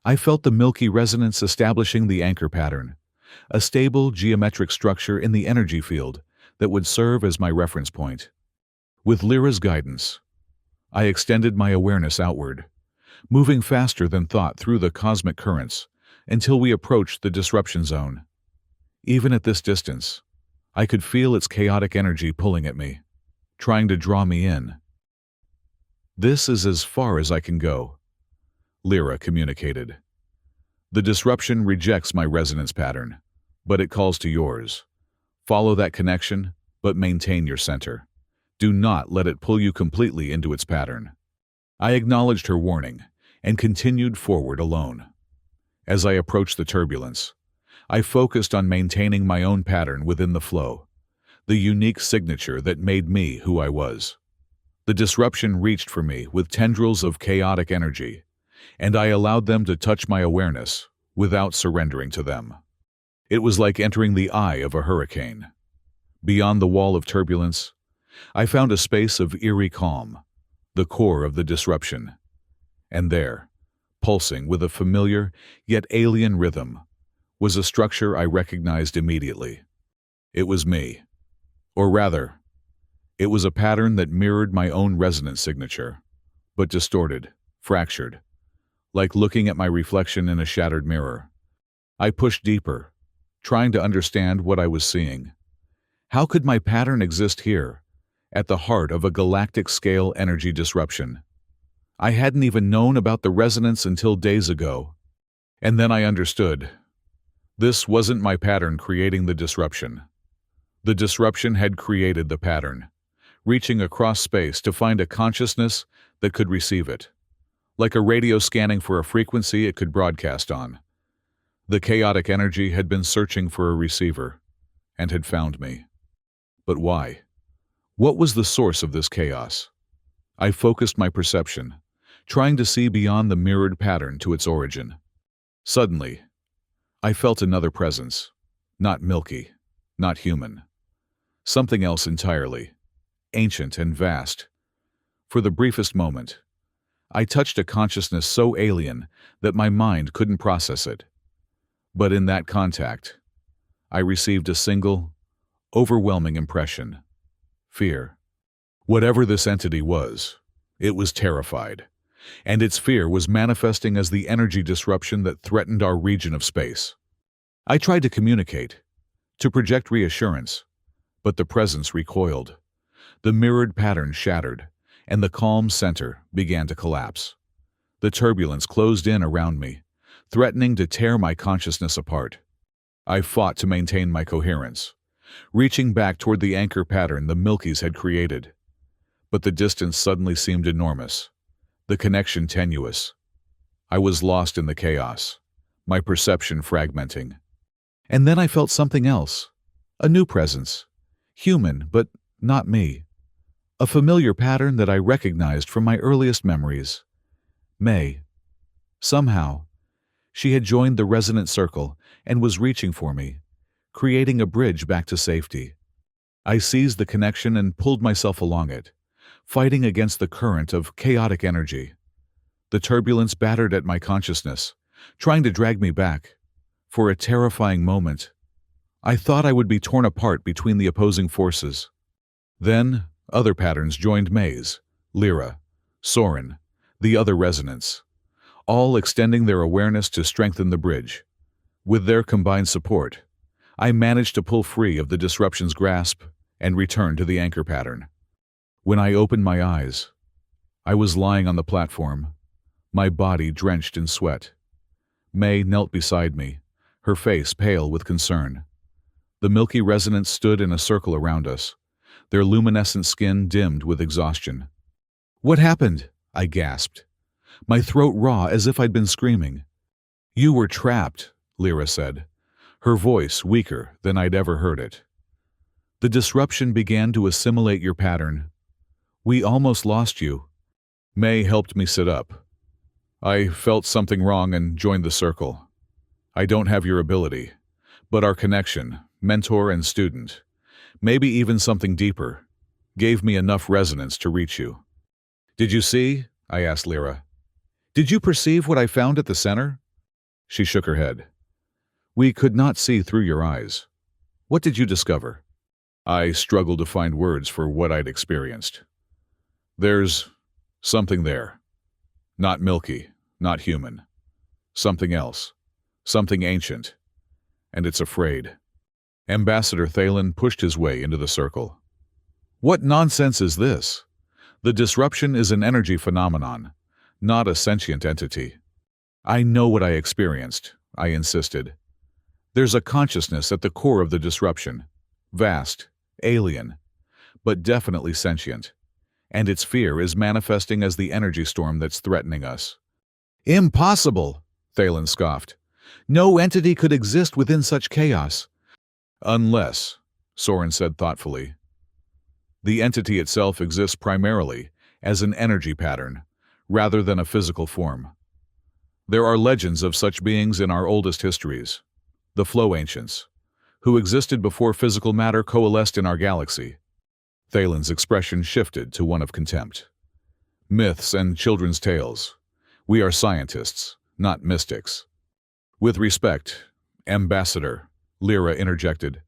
I felt the Milky resonance establishing the anchor pattern, a stable geometric structure in the energy field that would serve as my reference point. With Lyra's guidance, I extended my awareness outward, moving faster than thought through the cosmic currents until we approached the disruption zone. Even at this distance, I could feel its chaotic energy pulling at me, trying to draw me in. This is as far as I can go, Lyra communicated. The disruption rejects my resonance pattern, but it calls to yours. Follow that connection, but maintain your center. Do not let it pull you completely into its pattern. I acknowledged her warning and continued forward alone. As I approached the turbulence, I focused on maintaining my own pattern within the flow, the unique signature that made me who I was. The disruption reached for me with tendrils of chaotic energy, and I allowed them to touch my awareness without surrendering to them. It was like entering the eye of a hurricane. Beyond the wall of turbulence, I found a space of eerie calm, the core of the disruption. And there, pulsing with a familiar yet alien rhythm, was a structure I recognized immediately. It was me. Or rather, it was a pattern that mirrored my own resonance signature, but distorted, fractured, like looking at my reflection in a shattered mirror. I pushed deeper, trying to understand what I was seeing. How could my pattern exist here, at the heart of a galactic-scale energy disruption? I hadn't even known about the resonance until days ago. And then I understood. This wasn't my pattern creating the disruption. The disruption had created the pattern, reaching across space to find a consciousness that could receive it, like a radio scanning for a frequency it could broadcast on. The chaotic energy had been searching for a receiver, and had found me. But why? What was the source of this chaos? I focused my perception, trying to see beyond the mirrored pattern to its origin. Suddenly, I felt another presence. Not Milky, not human. Something else entirely, ancient and vast. For the briefest moment, I touched a consciousness so alien that my mind couldn't process it. But in that contact, I received a single, overwhelming impression: fear. Whatever this entity was, it was terrified, and its fear was manifesting as the energy disruption that threatened our region of space. I tried to communicate, to project reassurance, but the presence recoiled. The mirrored pattern shattered, and the calm center began to collapse. The turbulence closed in around me, threatening to tear my consciousness apart. I fought to maintain my coherence, reaching back toward the anchor pattern the Milkies had created. But the distance suddenly seemed enormous, the connection tenuous. I was lost in the chaos, my perception fragmenting. And then I felt something else, a new presence, human but not me. A familiar pattern that I recognized from my earliest memories. May. Somehow, she had joined the resonant circle and was reaching for me, creating a bridge back to safety. I seized the connection and pulled myself along it, fighting against the current of chaotic energy. The turbulence battered at my consciousness, trying to drag me back. For a terrifying moment, I thought I would be torn apart between the opposing forces. Then, other patterns joined May's, Lyra, Soren, the other resonants, all extending their awareness to strengthen the bridge. With their combined support, I managed to pull free of the disruption's grasp and return to the anchor pattern. When I opened my eyes, I was lying on the platform, my body drenched in sweat. May knelt beside me, her face pale with concern. The Milky resonants stood in a circle around us, their luminescent skin dimmed with exhaustion. "What happened?" I gasped, my throat raw as if I'd been screaming. "You were trapped," Lyra said, her voice weaker than I'd ever heard it. "The disruption began to assimilate your pattern. We almost lost you." May helped me sit up. "I felt something wrong and joined the circle. I don't have your ability, but our connection, mentor and student, maybe even something deeper, gave me enough resonance to reach you." "Did you see?" I asked Lyra. "Did you perceive what I found at the center?" She shook her head. "We could not see through your eyes. What did you discover?" I struggled to find words for what I'd experienced. "There's something there. Not Milky, not human. Something else. Something ancient. And it's afraid." Ambassador Thalen pushed his way into the circle. "What nonsense is this? The disruption is an energy phenomenon, not a sentient entity." "I know what I experienced," I insisted. "There's a consciousness at the core of the disruption. Vast, alien, but definitely sentient. And its fear is manifesting as the energy storm that's threatening us." "Impossible!" Thalen scoffed. "No entity could exist within such chaos." "Unless," Soren said thoughtfully, "the entity itself exists primarily as an energy pattern, rather than a physical form. There are legends of such beings in our oldest histories, the Flow Ancients, who existed before physical matter coalesced in our galaxy." Thalen's expression shifted to one of contempt. "Myths and children's tales. We are scientists, not mystics." "With respect, Ambassador," Lyra interjected.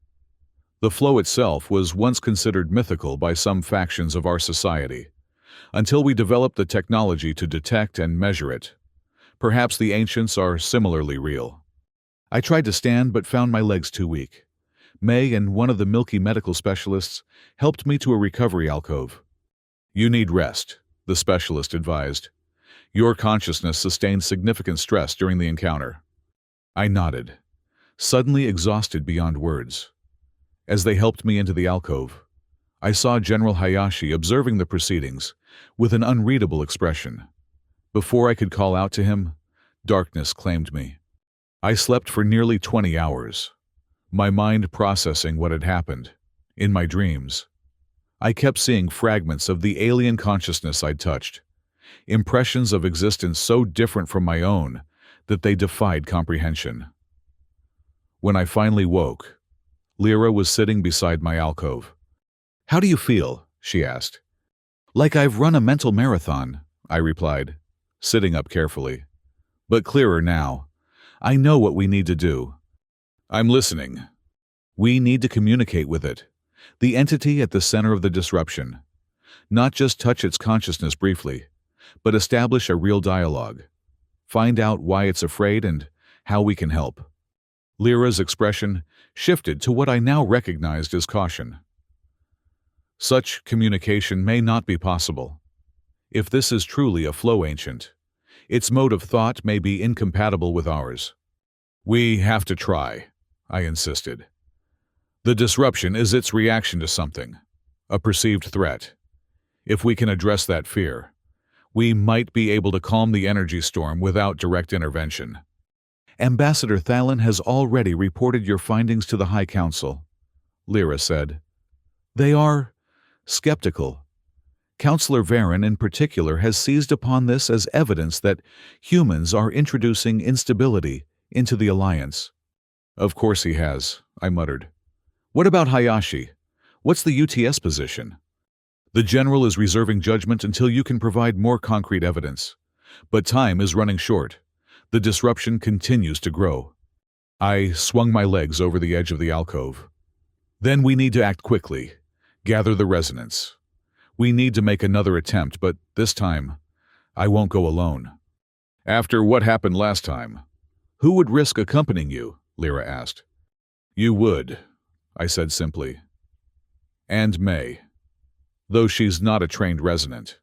"The flow itself was once considered mythical by some factions of our society, until we developed the technology to detect and measure it. Perhaps the ancients are similarly real." I tried to stand but found my legs too weak. May and one of the Milky medical specialists helped me to a recovery alcove. "You need rest," the specialist advised. "Your consciousness sustained significant stress during the encounter." I nodded, suddenly exhausted beyond words. As they helped me into the alcove, I saw General Hayashi observing the proceedings with an unreadable expression. Before I could call out to him, darkness claimed me. I slept for nearly 20 hours, my mind processing what had happened. In my dreams, I kept seeing fragments of the alien consciousness I'd touched, impressions of existence so different from my own that they defied comprehension. When I finally woke, Lyra was sitting beside my alcove. "How do you feel?" she asked. "Like I've run a mental marathon," I replied, sitting up carefully. "But clearer now. I know what we need to do." "I'm listening." "We need to communicate with it, the entity at the center of the disruption. Not just touch its consciousness briefly, but establish a real dialogue. Find out why it's afraid and how we can help." Lyra's expression shifted to what I now recognized as caution. "Such communication may not be possible. If this is truly a flow ancient, its mode of thought may be incompatible with ours." "We have to try," I insisted. "The disruption is its reaction to something, a perceived threat. If we can address that fear, we might be able to calm the energy storm without direct intervention." "Ambassador Thalen has already reported your findings to the High Council," Lyra said. "They are skeptical. Councillor Varen in particular has seized upon this as evidence that humans are introducing instability into the Alliance." "Of course he has," I muttered. "What about Hayashi? What's the UTS position?" "The General is reserving judgment until you can provide more concrete evidence. But time is running short. The disruption continues to grow." I swung my legs over the edge of the alcove. "Then we need to act quickly, gather the resonance. We need to make another attempt, but this time, I won't go alone." "After what happened last time, who would risk accompanying you?" Lyra asked. "You would," I said simply. "And May, though she's not a trained resonant.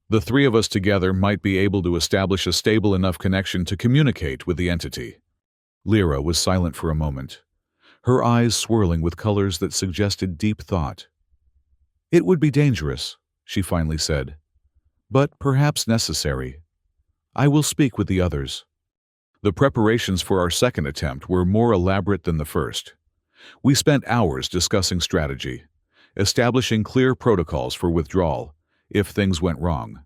The three of us together might be able to establish a stable enough connection to communicate with the entity." Lyra was silent for a moment, her eyes swirling with colors that suggested deep thought. "It would be dangerous," she finally said, "but perhaps necessary. I will speak with the others." The preparations for our second attempt were more elaborate than the first. We spent hours discussing strategy, establishing clear protocols for withdrawal if things went wrong.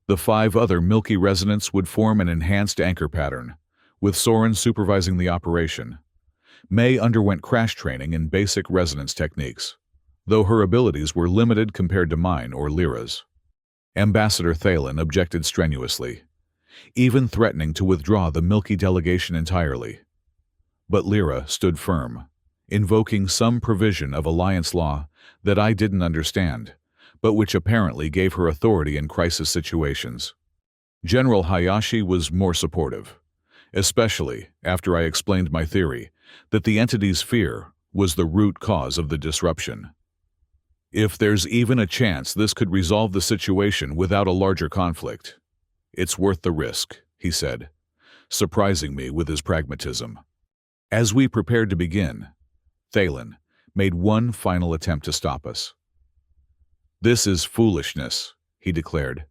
The 5 other Milky resonants would form an enhanced anchor pattern, with Soren supervising the operation. May underwent crash training in basic resonance techniques, though her abilities were limited compared to mine or Lyra's. Ambassador Thalen objected strenuously, even threatening to withdraw the Milky delegation entirely. But Lyra stood firm, invoking some provision of Alliance law that I didn't understand, but which apparently gave her authority in crisis situations. General Hayashi was more supportive, especially after I explained my theory that the entity's fear was the root cause of the disruption. "If there's even a chance this could resolve the situation without a larger conflict, it's worth the risk," he said, surprising me with his pragmatism. As we prepared to begin, Thalen made one final attempt to stop us. "This is foolishness," he declared.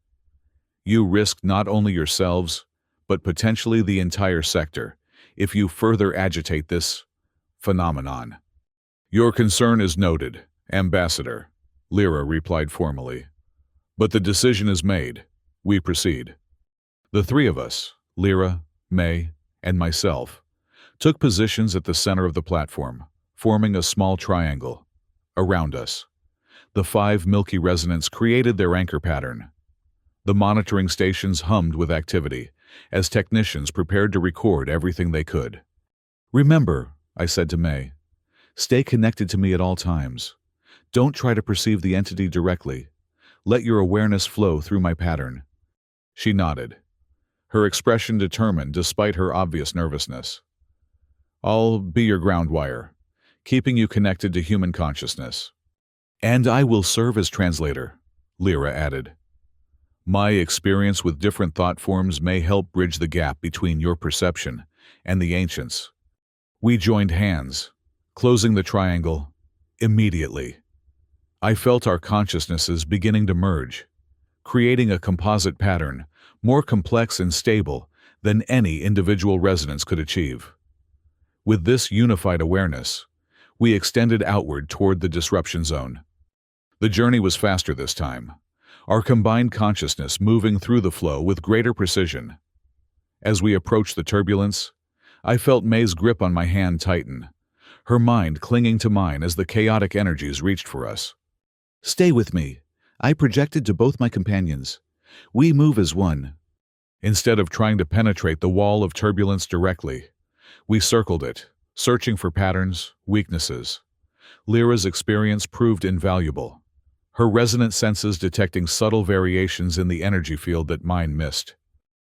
"You risk not only yourselves, but potentially the entire sector, if you further agitate this phenomenon." "Your concern is noted, Ambassador," Lyra replied formally. "But the decision is made. We proceed." The 3 of us, Lyra, May, and myself, took positions at the center of the platform, forming a small triangle. Around us, the 5 Milky resonants created their anchor pattern. The monitoring stations hummed with activity, as technicians prepared to record everything they could. "Remember," I said to May, "stay connected to me at all times. Don't try to perceive the entity directly. Let your awareness flow through my pattern." She nodded, her expression determined despite her obvious nervousness. "I'll be your ground wire, keeping you connected to human consciousness." "And I will serve as translator," Lyra added. "My experience with different thought forms may help bridge the gap between your perception and the ancients." We joined hands, closing the triangle immediately. I felt our consciousnesses beginning to merge, creating a composite pattern more complex and stable than any individual resonance could achieve. With this unified awareness, we extended outward toward the disruption zone. The journey was faster this time, our combined consciousness moving through the flow with greater precision. As we approached the turbulence, I felt May's grip on my hand tighten, her mind clinging to mine as the chaotic energies reached for us. "Stay with me," I projected to both my companions. "We move as one." Instead of trying to penetrate the wall of turbulence directly, we circled it, searching for patterns, weaknesses. Lyra's experience proved invaluable, her resonant senses detecting subtle variations in the energy field that mine missed.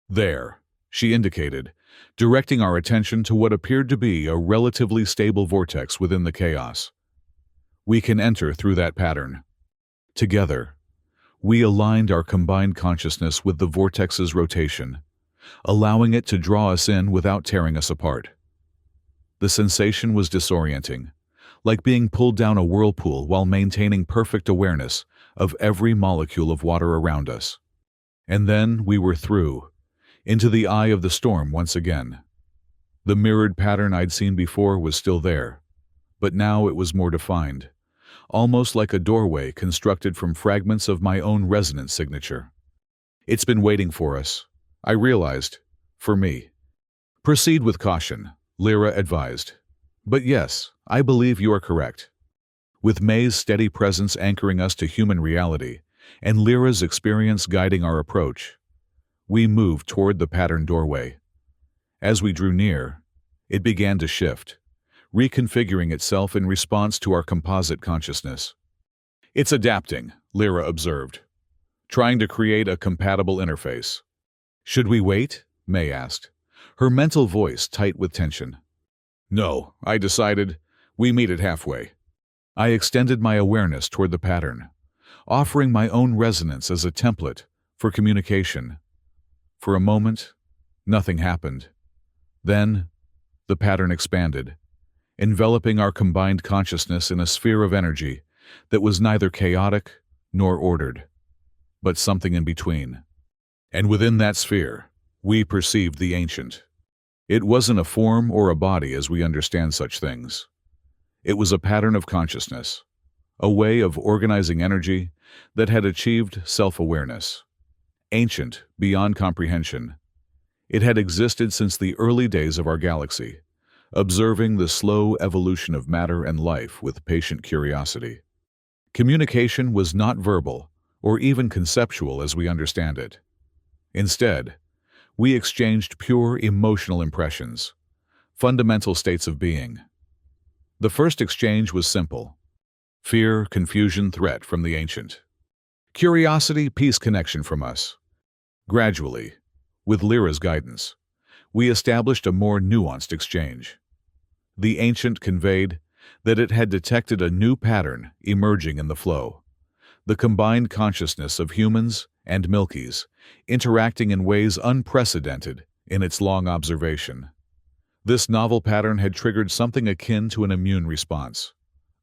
"There," she indicated, directing our attention to what appeared to be a relatively stable vortex within the chaos. "We can enter through that pattern." Together, we aligned our combined consciousness with the vortex's rotation, allowing it to draw us in without tearing us apart. The sensation was disorienting, like being pulled down a whirlpool while maintaining perfect awareness of every molecule of water around us. And then we were through, into the eye of the storm once again. The mirrored pattern I'd seen before was still there, but now it was more defined, almost like a doorway constructed from fragments of my own resonance signature. "It's been waiting for us," I realized, for me. "Proceed with caution," Lyra advised. "But yes, I believe you are correct." With May's steady presence anchoring us to human reality, and Lyra's experience guiding our approach, we moved toward the pattern doorway. As we drew near, it began to shift, reconfiguring itself in response to our composite consciousness. "It's adapting," Lyra observed, "trying to create a compatible interface." "Should we wait?" May asked, her mental voice tight with tension. "No," I decided. "We meet it halfway." I extended my awareness toward the pattern, offering my own resonance as a template for communication. For a moment, nothing happened. Then, the pattern expanded, enveloping our combined consciousness in a sphere of energy that was neither chaotic nor ordered, but something in between. And within that sphere, we perceived the ancient. It wasn't a form or a body as we understand such things. It was a pattern of consciousness, a way of organizing energy that had achieved self-awareness. Ancient beyond comprehension, it had existed since the early days of our galaxy, observing the slow evolution of matter and life with patient curiosity. Communication was not verbal or even conceptual as we understand it. Instead, we exchanged pure emotional impressions, fundamental states of being. The first exchange was simple: fear, confusion, threat from the ancient. Curiosity, peace, connection from us. Gradually, with Lyra's guidance, we established a more nuanced exchange. The ancient conveyed that it had detected a new pattern emerging in the flow, the combined consciousness of humans and Milkies interacting in ways unprecedented in its long observation. This novel pattern had triggered something akin to an immune response,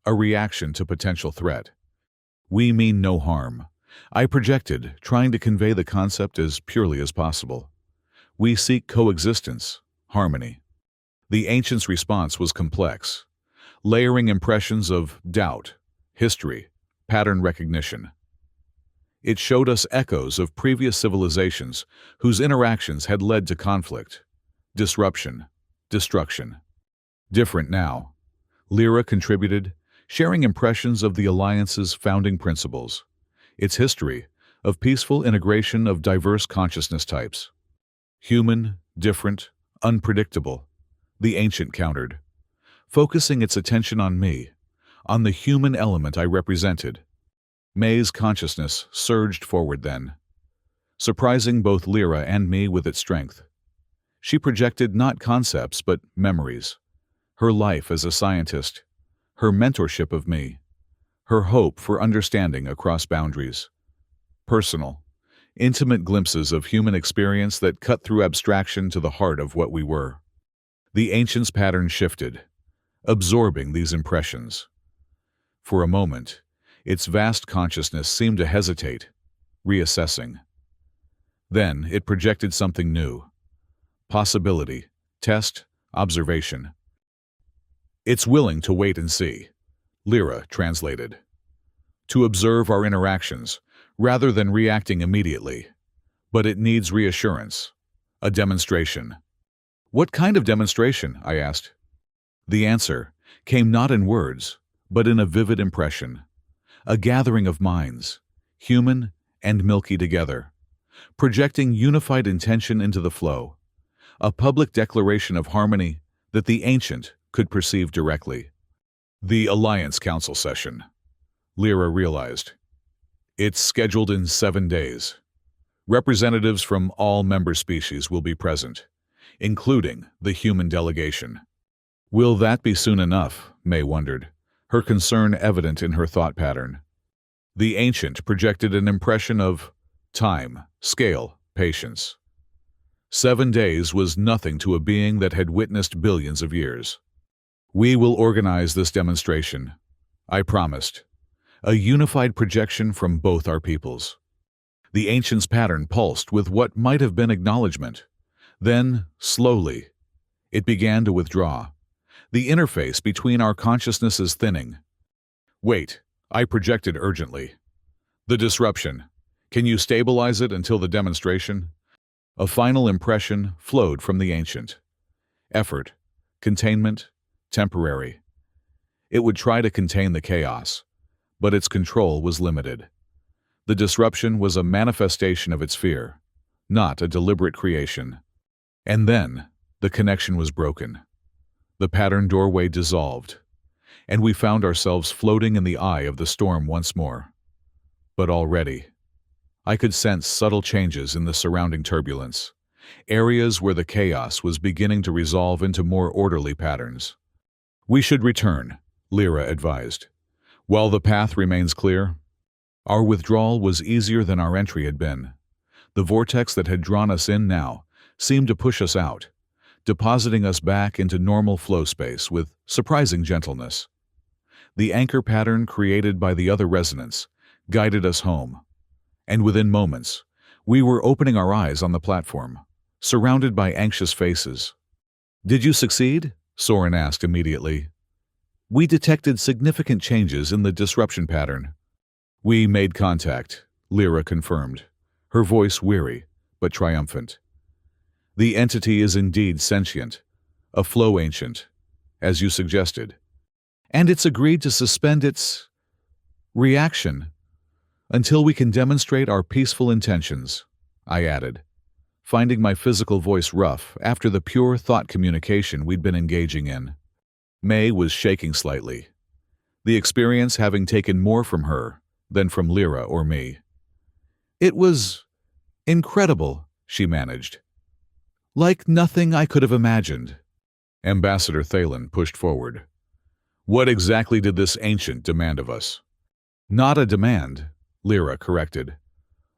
a reaction to potential threat. "We mean no harm," I projected, trying to convey the concept as purely as possible. "We seek coexistence, harmony." The ancient's response was complex, layering impressions of doubt, history, pattern recognition. It showed us echoes of previous civilizations whose interactions had led to conflict, disruption, destruction. Different now, Lyra contributed, sharing impressions of the Alliance's founding principles, its history of peaceful integration of diverse consciousness types. "Human, different, unpredictable," the ancient countered, focusing its attention on me, on the human element I represented. May's consciousness surged forward then, surprising both Lyra and me with its strength. She projected not concepts but memories, her life as a scientist, her mentorship of me, her hope for understanding across boundaries. Personal, intimate glimpses of human experience that cut through abstraction to the heart of what we were. The ancient's pattern shifted, absorbing these impressions. For a moment, its vast consciousness seemed to hesitate, reassessing. Then it projected something new, possibility, test, observation. It's willing to wait and see, Lyra translated. To observe our interactions, rather than reacting immediately. But it needs reassurance. A demonstration. What kind of demonstration? I asked. The answer came not in words, but in a vivid impression. A gathering of minds, human and milky together, projecting unified intention into the flow. A public declaration of harmony that the ancient could perceive directly. The Alliance Council session. Lyra realized. It's scheduled in 7 days. Representatives from all member species will be present, including the human delegation. Will that be soon enough? May wondered, her concern evident in her thought pattern. The ancient projected an impression of time, scale, patience. 7 days was nothing to a being that had witnessed billions of years. We will organize this demonstration, I promised. A unified projection from both our peoples. The ancient's pattern pulsed with what might have been acknowledgement. Then, slowly, it began to withdraw. The interface between our consciousnesses thinning. Wait, I projected urgently. The disruption. Can you stabilize it until the demonstration? A final impression flowed from the ancient. Effort, containment, temporary. It would try to contain the chaos, but its control was limited. The disruption was a manifestation of its fear, not a deliberate creation. And then, the connection was broken. The pattern doorway dissolved, and we found ourselves floating in the eye of the storm once more. But already, I could sense subtle changes in the surrounding turbulence, areas where the chaos was beginning to resolve into more orderly patterns. We should return, Lyra advised. While the path remains clear, our withdrawal was easier than our entry had been. The vortex that had drawn us in now seemed to push us out, depositing us back into normal flow space with surprising gentleness. The anchor pattern created by the other resonance guided us home, and within moments, we were opening our eyes on the platform, surrounded by anxious faces. Did you succeed? Soren asked immediately. We detected significant changes in the disruption pattern. We made contact, Lyra confirmed, her voice weary but triumphant. The entity is indeed sentient, a flow ancient, as you suggested, and it's agreed to suspend its reaction until we can demonstrate our peaceful intentions, I added, finding my physical voice rough after the pure thought communication we'd been engaging in. May was shaking slightly, the experience having taken more from her than from Lyra or me. It was incredible, she managed. Like nothing I could have imagined. Ambassador Thalen pushed forward. What exactly did this ancient demand of us? Not a demand, Lyra corrected.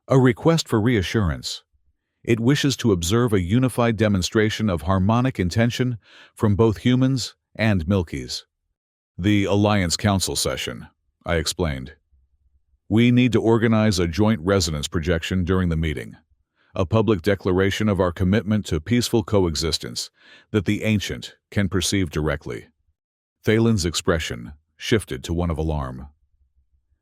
A request for reassurance. It wishes to observe a unified demonstration of harmonic intention from both humans and Milkies. The Alliance Council session, I explained. We need to organize a joint resonance projection during the meeting, a public declaration of our commitment to peaceful coexistence that the ancient can perceive directly. Thalen's expression shifted to one of alarm.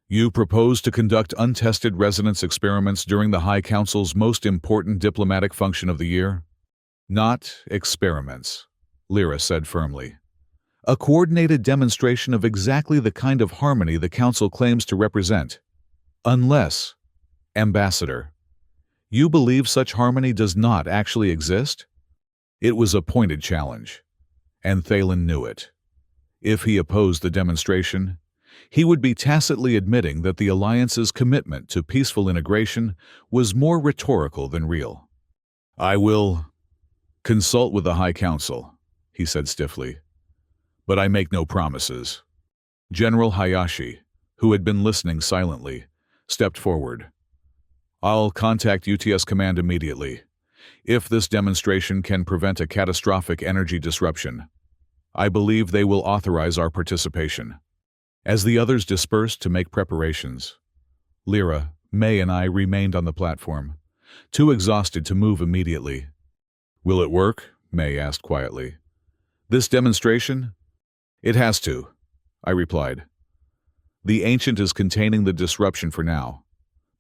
You propose to conduct untested resonance experiments during the High Council's most important diplomatic function of the year? Not experiments, Lyra said firmly. A coordinated demonstration of exactly the kind of harmony the Council claims to represent. Unless, Ambassador, you believe such harmony does not actually exist? It was a pointed challenge, and Thalen knew it. If he opposed the demonstration, he would be tacitly admitting that the Alliance's commitment to peaceful integration was more rhetorical than real. I will consult with the High Council, he said stiffly. But I make no promises. General Hayashi, who had been listening silently, stepped forward. I'll contact UTS Command immediately. If this demonstration can prevent a catastrophic energy disruption, I believe they will authorize our participation. As the others dispersed to make preparations, Lyra, May, and I remained on the platform, too exhausted to move immediately. Will it work? May asked quietly. This demonstration? It has to, I replied. The ancient is containing the disruption for now,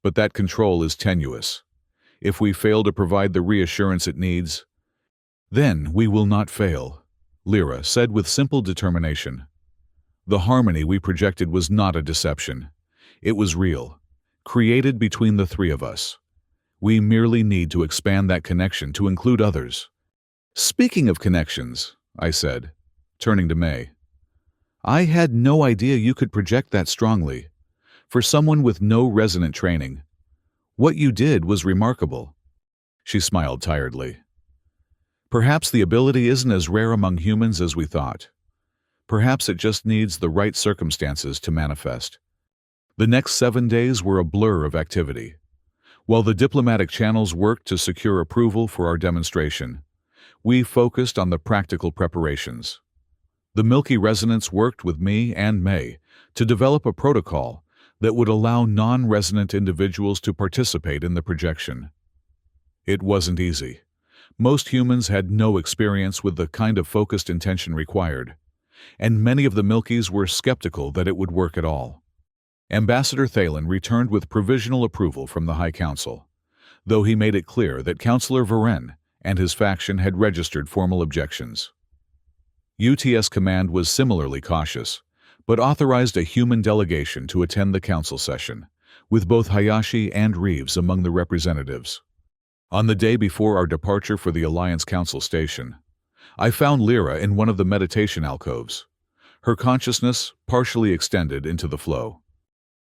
but that control is tenuous. If we fail to provide the reassurance it needs, then we will not fail, Lyra said with simple determination. The harmony we projected was not a deception. It was real, created between the three of us. We merely need to expand that connection to include others. Speaking of connections, I said, turning to May. I had no idea you could project that strongly. For someone with no resonant training, what you did was remarkable. She smiled tiredly. Perhaps the ability isn't as rare among humans as we thought. Perhaps it just needs the right circumstances to manifest. The next 7 days were a blur of activity. While the diplomatic channels worked to secure approval for our demonstration, we focused on the practical preparations. The Milky Resonance worked with me and May to develop a protocol that would allow non-resonant individuals to participate in the projection. It wasn't easy. Most humans had no experience with the kind of focused intention required, and many of the Milkies were skeptical that it would work at all. Ambassador Thalen returned with provisional approval from the High Council, though he made it clear that Councillor Varen and his faction had registered formal objections. UTS Command was similarly cautious, but authorized a human delegation to attend the council session, with both Hayashi and Reeves among the representatives. On the day before our departure for the Alliance Council station, I found Lyra in one of the meditation alcoves, her consciousness partially extended into the flow.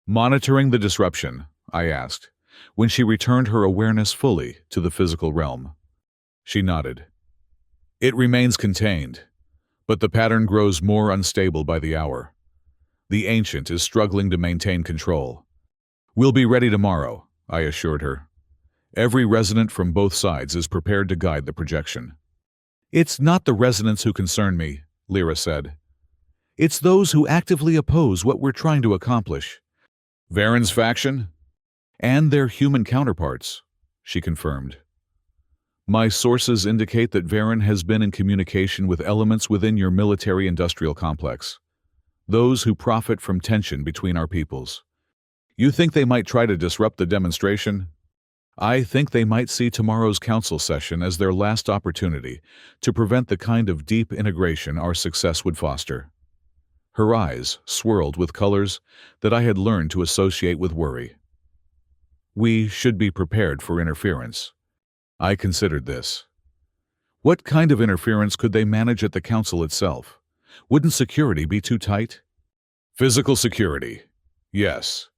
Monitoring the disruption, I asked, when she returned her awareness fully to the physical realm. She nodded. It remains contained, but the pattern grows more unstable by the hour. The Ancient is struggling to maintain control. We'll be ready tomorrow, I assured her. Every resonant from both sides is prepared to guide the projection. It's not the resonants who concern me, Lyra said. It's those who actively oppose what we're trying to accomplish. Varen's faction? And their human counterparts, she confirmed. My sources indicate that Varen has been in communication with elements within your military-industrial complex, those who profit from tension between our peoples. You think they might try to disrupt the demonstration? I think they might see tomorrow's council session as their last opportunity to prevent the kind of deep integration our success would foster. Her eyes swirled with colors that I had learned to associate with worry. We should be prepared for interference. I considered this. What kind of interference could they manage at the council itself? Wouldn't security be too tight? Physical security, yes.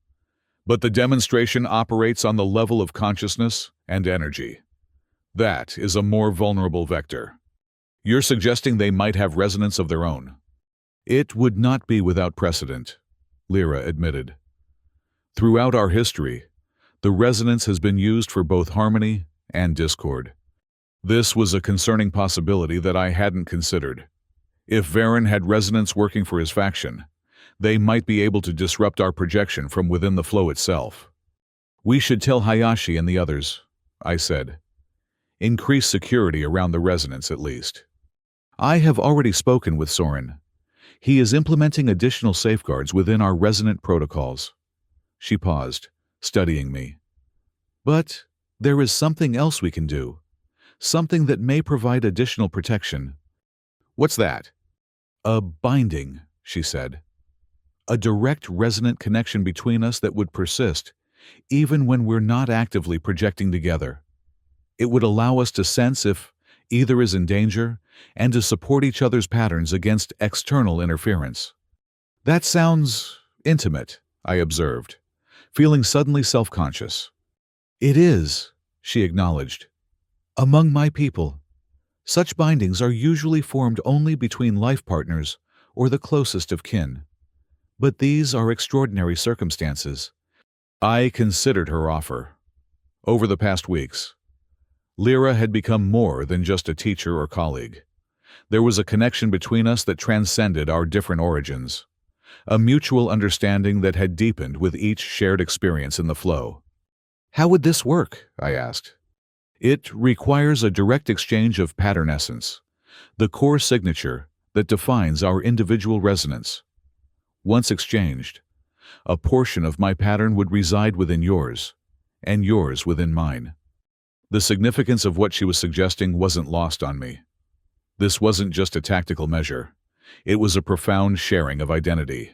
But the demonstration operates on the level of consciousness and energy. That is a more vulnerable vector. You're suggesting they might have resonance of their own. It would not be without precedent, Lyra admitted. Throughout our history, the resonance has been used for both harmony and discord. This was a concerning possibility that I hadn't considered. If Varen had resonance working for his faction, they might be able to disrupt our projection from within the flow itself. We should tell Hayashi and the others, I said. Increase security around the resonance at least. I have already spoken with Soren. He is implementing additional safeguards within our resonant protocols. She paused, studying me. But there is something else we can do. Something that may provide additional protection. What's that? A binding, she said. A direct resonant connection between us that would persist, even when we're not actively projecting together. It would allow us to sense if either is in danger and to support each other's patterns against external interference. That sounds intimate, I observed, feeling suddenly self-conscious. It is, she acknowledged. Among my people, such bindings are usually formed only between life partners or the closest of kin. But these are extraordinary circumstances. I considered her offer. Over the past weeks, Lyra had become more than just a teacher or colleague. There was a connection between us that transcended our different origins, a mutual understanding that had deepened with each shared experience in the flow. How would this work? I asked. It requires a direct exchange of pattern essence, the core signature that defines our individual resonance. Once exchanged, a portion of my pattern would reside within yours, and yours within mine. The significance of what she was suggesting wasn't lost on me. This wasn't just a tactical measure. It was a profound sharing of identity.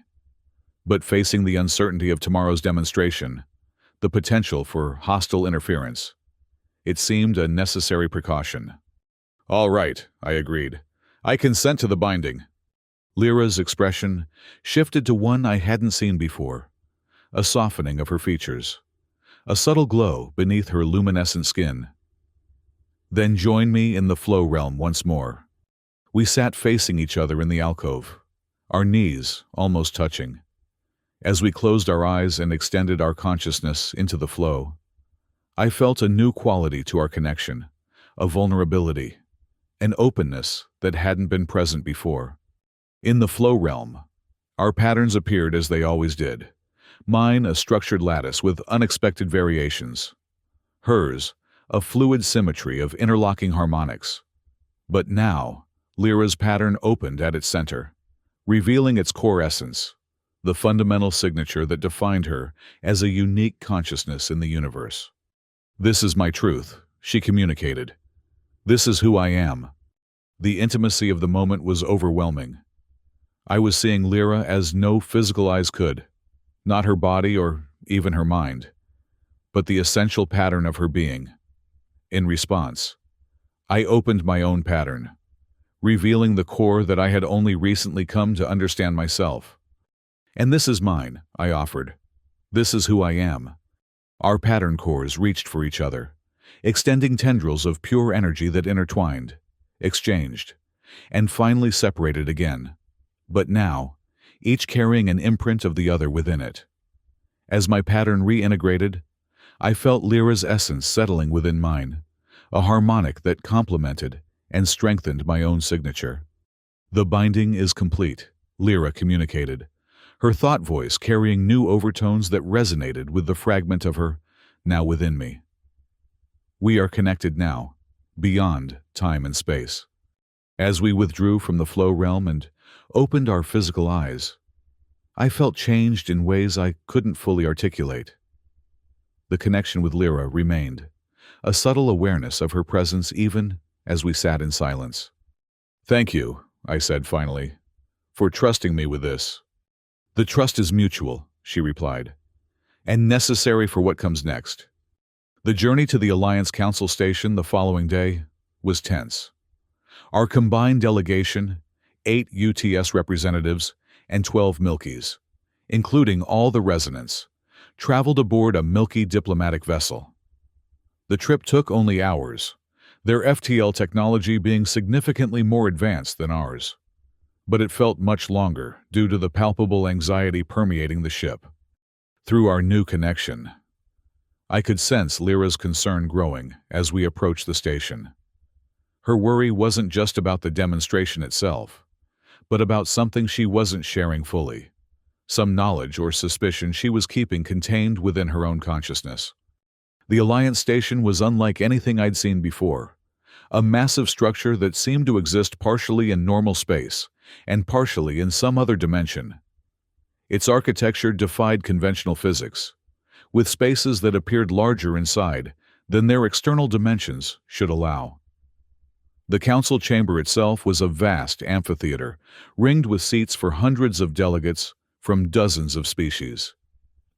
But facing the uncertainty of tomorrow's demonstration, the potential for hostile interference, it seemed a necessary precaution. "All right," I agreed. "I consent to the binding." Lyra's expression shifted to one I hadn't seen before, a softening of her features, a subtle glow beneath her luminescent skin. "Then join me in the flow realm once more." We sat facing each other in the alcove, our knees almost touching. As we closed our eyes and extended our consciousness into the flow, I felt a new quality to our connection, a vulnerability, an openness that hadn't been present before. In the flow realm, our patterns appeared as they always did. Mine, a structured lattice with unexpected variations. Hers, a fluid symmetry of interlocking harmonics. But now, Lyra's pattern opened at its center, revealing its core essence, the fundamental signature that defined her as a unique consciousness in the universe. "This is my truth," she communicated. "This is who I am." The intimacy of the moment was overwhelming. I was seeing Lyra as no physical eyes could, not her body or even her mind, but the essential pattern of her being. In response, I opened my own pattern, revealing the core that I had only recently come to understand myself. "And this is mine," I offered. "This is who I am." Our pattern cores reached for each other, extending tendrils of pure energy that intertwined, exchanged, and finally separated again. But now, each carrying an imprint of the other within it. As my pattern reintegrated, I felt Lyra's essence settling within mine, a harmonic that complemented and strengthened my own signature. "The binding is complete," Lyra communicated, her thought voice carrying new overtones that resonated with the fragment of her now within me. "We are connected now, beyond time and space." As we withdrew from the flow realm and opened our physical eyes, I felt changed in ways I couldn't fully articulate. The connection with Lyra remained, a subtle awareness of her presence even as we sat in silence. "Thank you," I said finally, "for trusting me with this." "The trust is mutual," she replied, "and necessary for what comes next." The journey to the Alliance Council station the following day was tense. Our combined delegation, 8 UTS representatives and 12 Milkies, including all the residents, traveled aboard a Milky diplomatic vessel. The trip took only hours, their FTL technology being significantly more advanced than ours. But it felt much longer due to the palpable anxiety permeating the ship. Through our new connection, I could sense Lyra's concern growing as we approached the station. Her worry wasn't just about the demonstration itself, but about something she wasn't sharing fully, some knowledge or suspicion she was keeping contained within her own consciousness. The Alliance station was unlike anything I'd seen before, a massive structure that seemed to exist partially in normal space and partially in some other dimension. Its architecture defied conventional physics, with spaces that appeared larger inside than their external dimensions should allow. The council chamber itself was a vast amphitheater, ringed with seats for hundreds of delegates from dozens of species,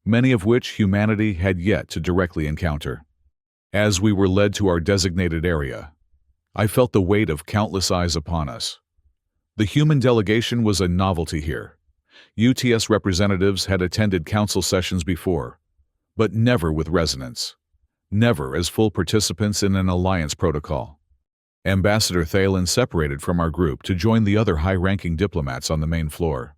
many of which humanity had yet to directly encounter. As we were led to our designated area, I felt the weight of countless eyes upon us. The human delegation was a novelty here. UTS representatives had attended council sessions before, but never with resonance, never as full participants in an alliance protocol. Ambassador Thalen separated from our group to join the other high-ranking diplomats on the main floor.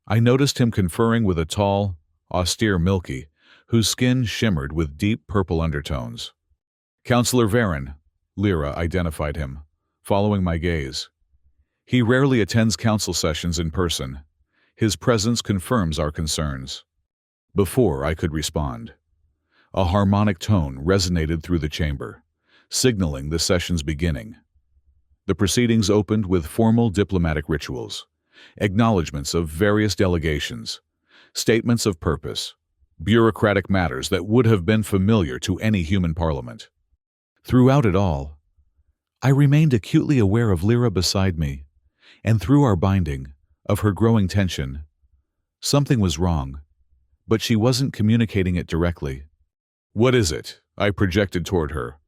I noticed him conferring with a tall, austere Milky, whose skin shimmered with deep purple undertones. "Councillor Varen," Lyra identified him, following my gaze. "He rarely attends council sessions in person. His presence confirms our concerns." Before I could respond, a harmonic tone resonated through the chamber, signaling the session's beginning. The proceedings opened with formal diplomatic rituals, acknowledgments of various delegations, statements of purpose, bureaucratic matters that would have been familiar to any human parliament. Throughout it all, I remained acutely aware of Lyra beside me, and through our binding, of her growing tension. Something was wrong, but she wasn't communicating it directly. "What is it?" I projected toward her,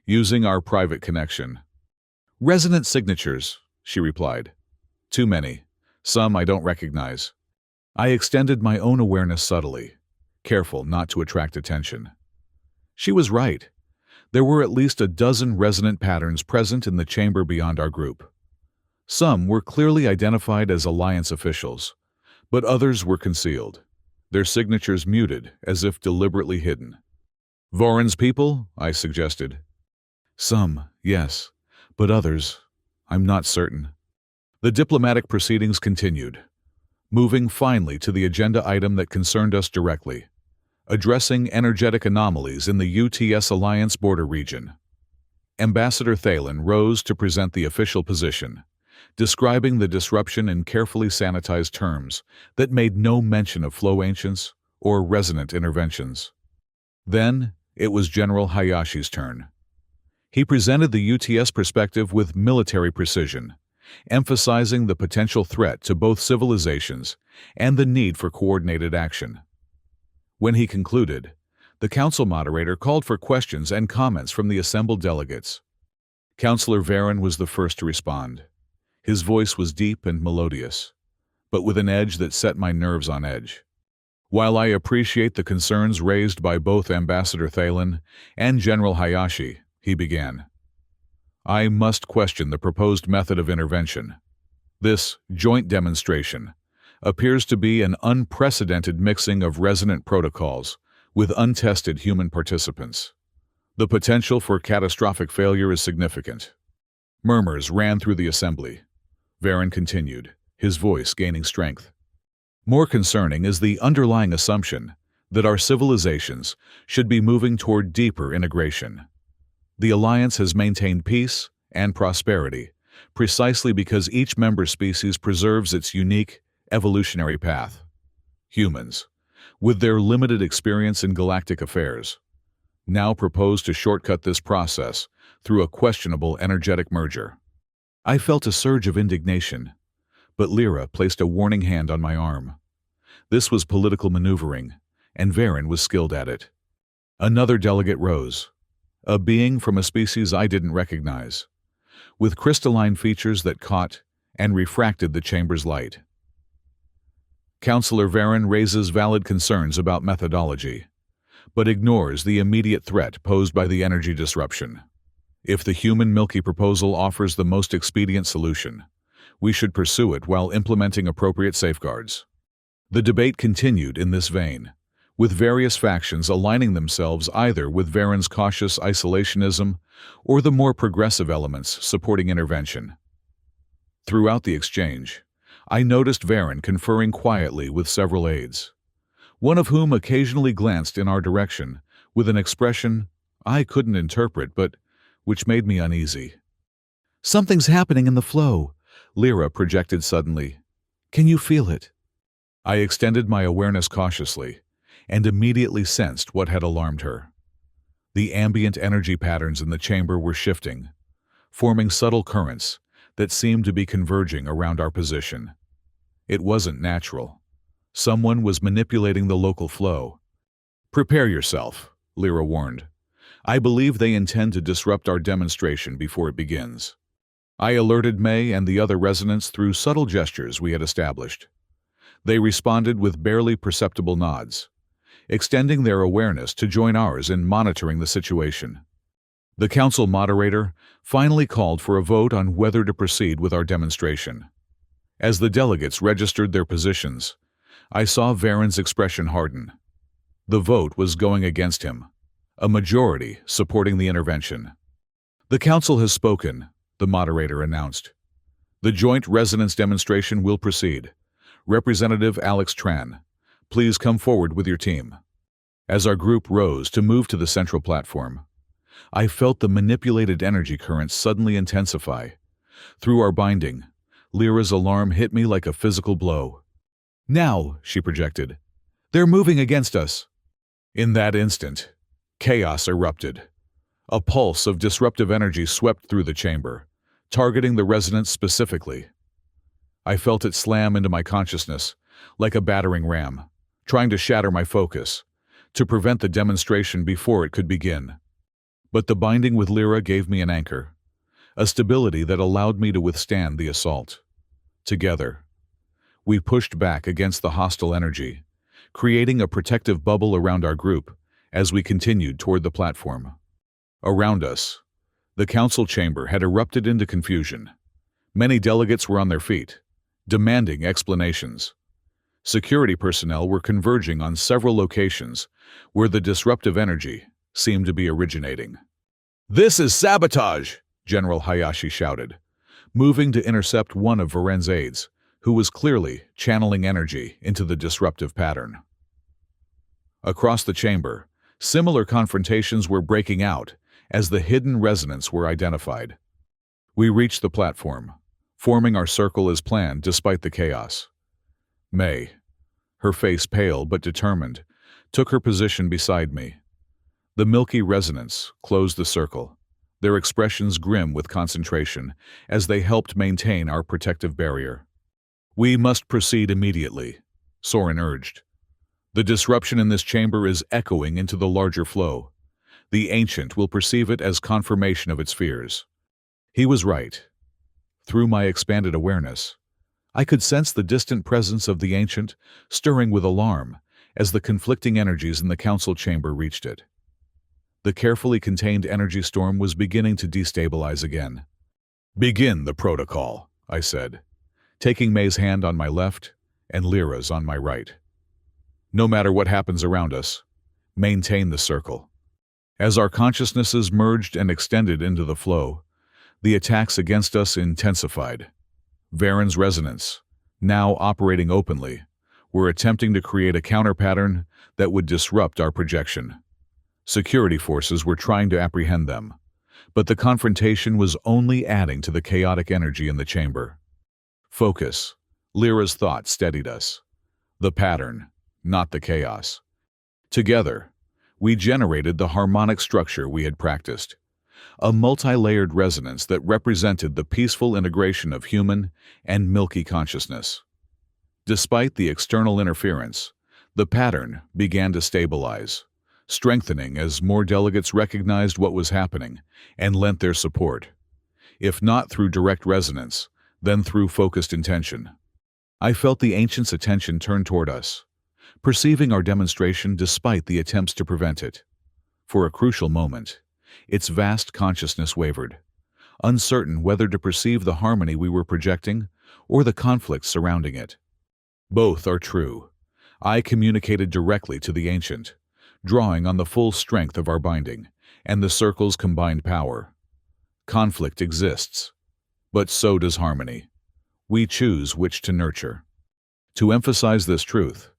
using our private connection. "Resonant signatures," she replied. "Too many. Some I don't recognize." I extended my own awareness subtly, careful not to attract attention. She was right. There were at least a dozen resonant patterns present in the chamber beyond our group. Some were clearly identified as Alliance officials, but others were concealed, their signatures muted as if deliberately hidden. "Voron's people?" I suggested. "Some, yes, but others, I'm not certain." The diplomatic proceedings continued, moving finally to the agenda item that concerned us directly, addressing energetic anomalies in the UTS Alliance border region. Ambassador Thalen rose to present the official position, describing the disruption in carefully sanitized terms that made no mention of flow ancients or resonant interventions. Then it was General Hayashi's turn. He presented the UTS perspective with military precision, emphasizing the potential threat to both civilizations and the need for coordinated action. When he concluded, the council moderator called for questions and comments from the assembled delegates. Councillor Varon was the first to respond. His voice was deep and melodious, but with an edge that set my nerves on edge. "While I appreciate the concerns raised by both Ambassador Thalen and General Hayashi," he began, "I must question the proposed method of intervention. This joint demonstration appears to be an unprecedented mixing of resonant protocols with untested human participants. The potential for catastrophic failure is significant." Murmurs ran through the assembly. Varon continued, his voice gaining strength. "More concerning is the underlying assumption that our civilizations should be moving toward deeper integration. The Alliance has maintained peace and prosperity precisely because each member species preserves its unique, evolutionary path. Humans, with their limited experience in galactic affairs, now propose to shortcut this process through a questionable energetic merger." I felt a surge of indignation, but Lyra placed a warning hand on my arm. This was political maneuvering, and Varon was skilled at it. Another delegate rose, a being from a species I didn't recognize, with crystalline features that caught and refracted the chamber's light. Councillor Varon raises valid concerns about methodology, but ignores the immediate threat posed by the energy disruption. If the human Milky proposal offers the most expedient solution, we should pursue it while implementing appropriate safeguards. The debate continued in this vein, with various factions aligning themselves either with Varon's cautious isolationism or the more progressive elements supporting intervention. Throughout the exchange, I noticed Varon conferring quietly with several aides, one of whom occasionally glanced in our direction with an expression I couldn't interpret but which made me uneasy. "Something's happening in the flow," Lyra projected suddenly. "Can you feel it?" I extended my awareness cautiously and immediately sensed what had alarmed her. The ambient energy patterns in the chamber were shifting, forming subtle currents that seemed to be converging around our position. It wasn't natural. Someone was manipulating the local flow. "Prepare yourself," Lyra warned. "I believe they intend to disrupt our demonstration before it begins." I alerted May and the other resonants through subtle gestures we had established. They responded with barely perceptible nods, extending their awareness to join ours in monitoring the situation. The council moderator finally called for a vote on whether to proceed with our demonstration. As the delegates registered their positions, I saw Varon's expression harden. The vote was going against him, a majority supporting the intervention. "The council has spoken," the moderator announced. "The joint resonance demonstration will proceed. Representative Alex Tran, please come forward with your team." As our group rose to move to the central platform, I felt the manipulated energy current suddenly intensify. Through our binding, Lyra's alarm hit me like a physical blow. "Now," she projected. "They're moving against us." In that instant, chaos erupted. A pulse of disruptive energy swept through the chamber, targeting the resonance specifically. I felt it slam into my consciousness, like a battering ram, trying to shatter my focus, to prevent the demonstration before it could begin. But the binding with Lyra gave me an anchor, a stability that allowed me to withstand the assault. Together, we pushed back against the hostile energy, creating a protective bubble around our group as we continued toward the platform. Around us, the council chamber had erupted into confusion. Many delegates were on their feet, demanding explanations. Security personnel were converging on several locations where the disruptive energy seemed to be originating. "This is sabotage!" General Hayashi shouted, moving to intercept one of Varen's aides, who was clearly channeling energy into the disruptive pattern. Across the chamber, similar confrontations were breaking out as the hidden resonants were identified. We reached the platform, forming our circle as planned despite the chaos. May, her face pale but determined, took her position beside me. The Milky resonants closed the circle, their expressions grim with concentration as they helped maintain our protective barrier. "We must proceed immediately," Soren urged. "The disruption in this chamber is echoing into the larger flow. The Ancient will perceive it as confirmation of its fears." He was right. Through my expanded awareness, I could sense the distant presence of the Ancient stirring with alarm as the conflicting energies in the council chamber reached it. The carefully contained energy storm was beginning to destabilize again. "Begin the protocol," I said, taking May's hand on my left and Lyra's on my right. "No matter what happens around us, maintain the circle." As our consciousnesses merged and extended into the flow, the attacks against us intensified. Varen's resonance, now operating openly, were attempting to create a counter-pattern that would disrupt our projection. Security forces were trying to apprehend them, but the confrontation was only adding to the chaotic energy in the chamber. "Focus," Lyra's thought steadied us. "The pattern, not the chaos." Together, we generated the harmonic structure we had practiced, a multi-layered resonance that represented the peaceful integration of human and Milky consciousness. Despite the external interference, the pattern began to stabilize, strengthening as more delegates recognized what was happening and lent their support. If not through direct resonance, then through focused intention. I felt the Ancient's attention turn toward us, perceiving our demonstration despite the attempts to prevent it. For a crucial moment, its vast consciousness wavered, uncertain whether to perceive the harmony we were projecting or the conflict surrounding it. Both are true. I communicated directly to the Ancient, drawing on the full strength of our binding and the circle's combined power. Conflict exists, but so does harmony. We choose which to nurture. To emphasize this truth,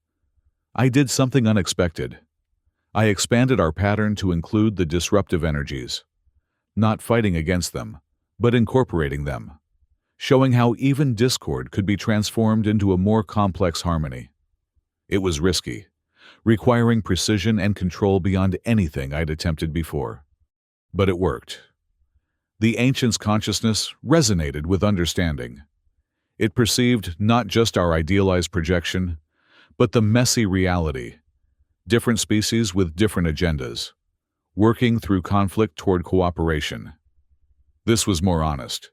I did something unexpected. I expanded our pattern to include the disruptive energies, not fighting against them, but incorporating them, showing how even discord could be transformed into a more complex harmony. It was risky, requiring precision and control beyond anything I'd attempted before. But it worked. The Ancient's consciousness resonated with understanding. It perceived not just our idealized projection, but the messy reality. Different species with different agendas, working through conflict toward cooperation. This was more honest,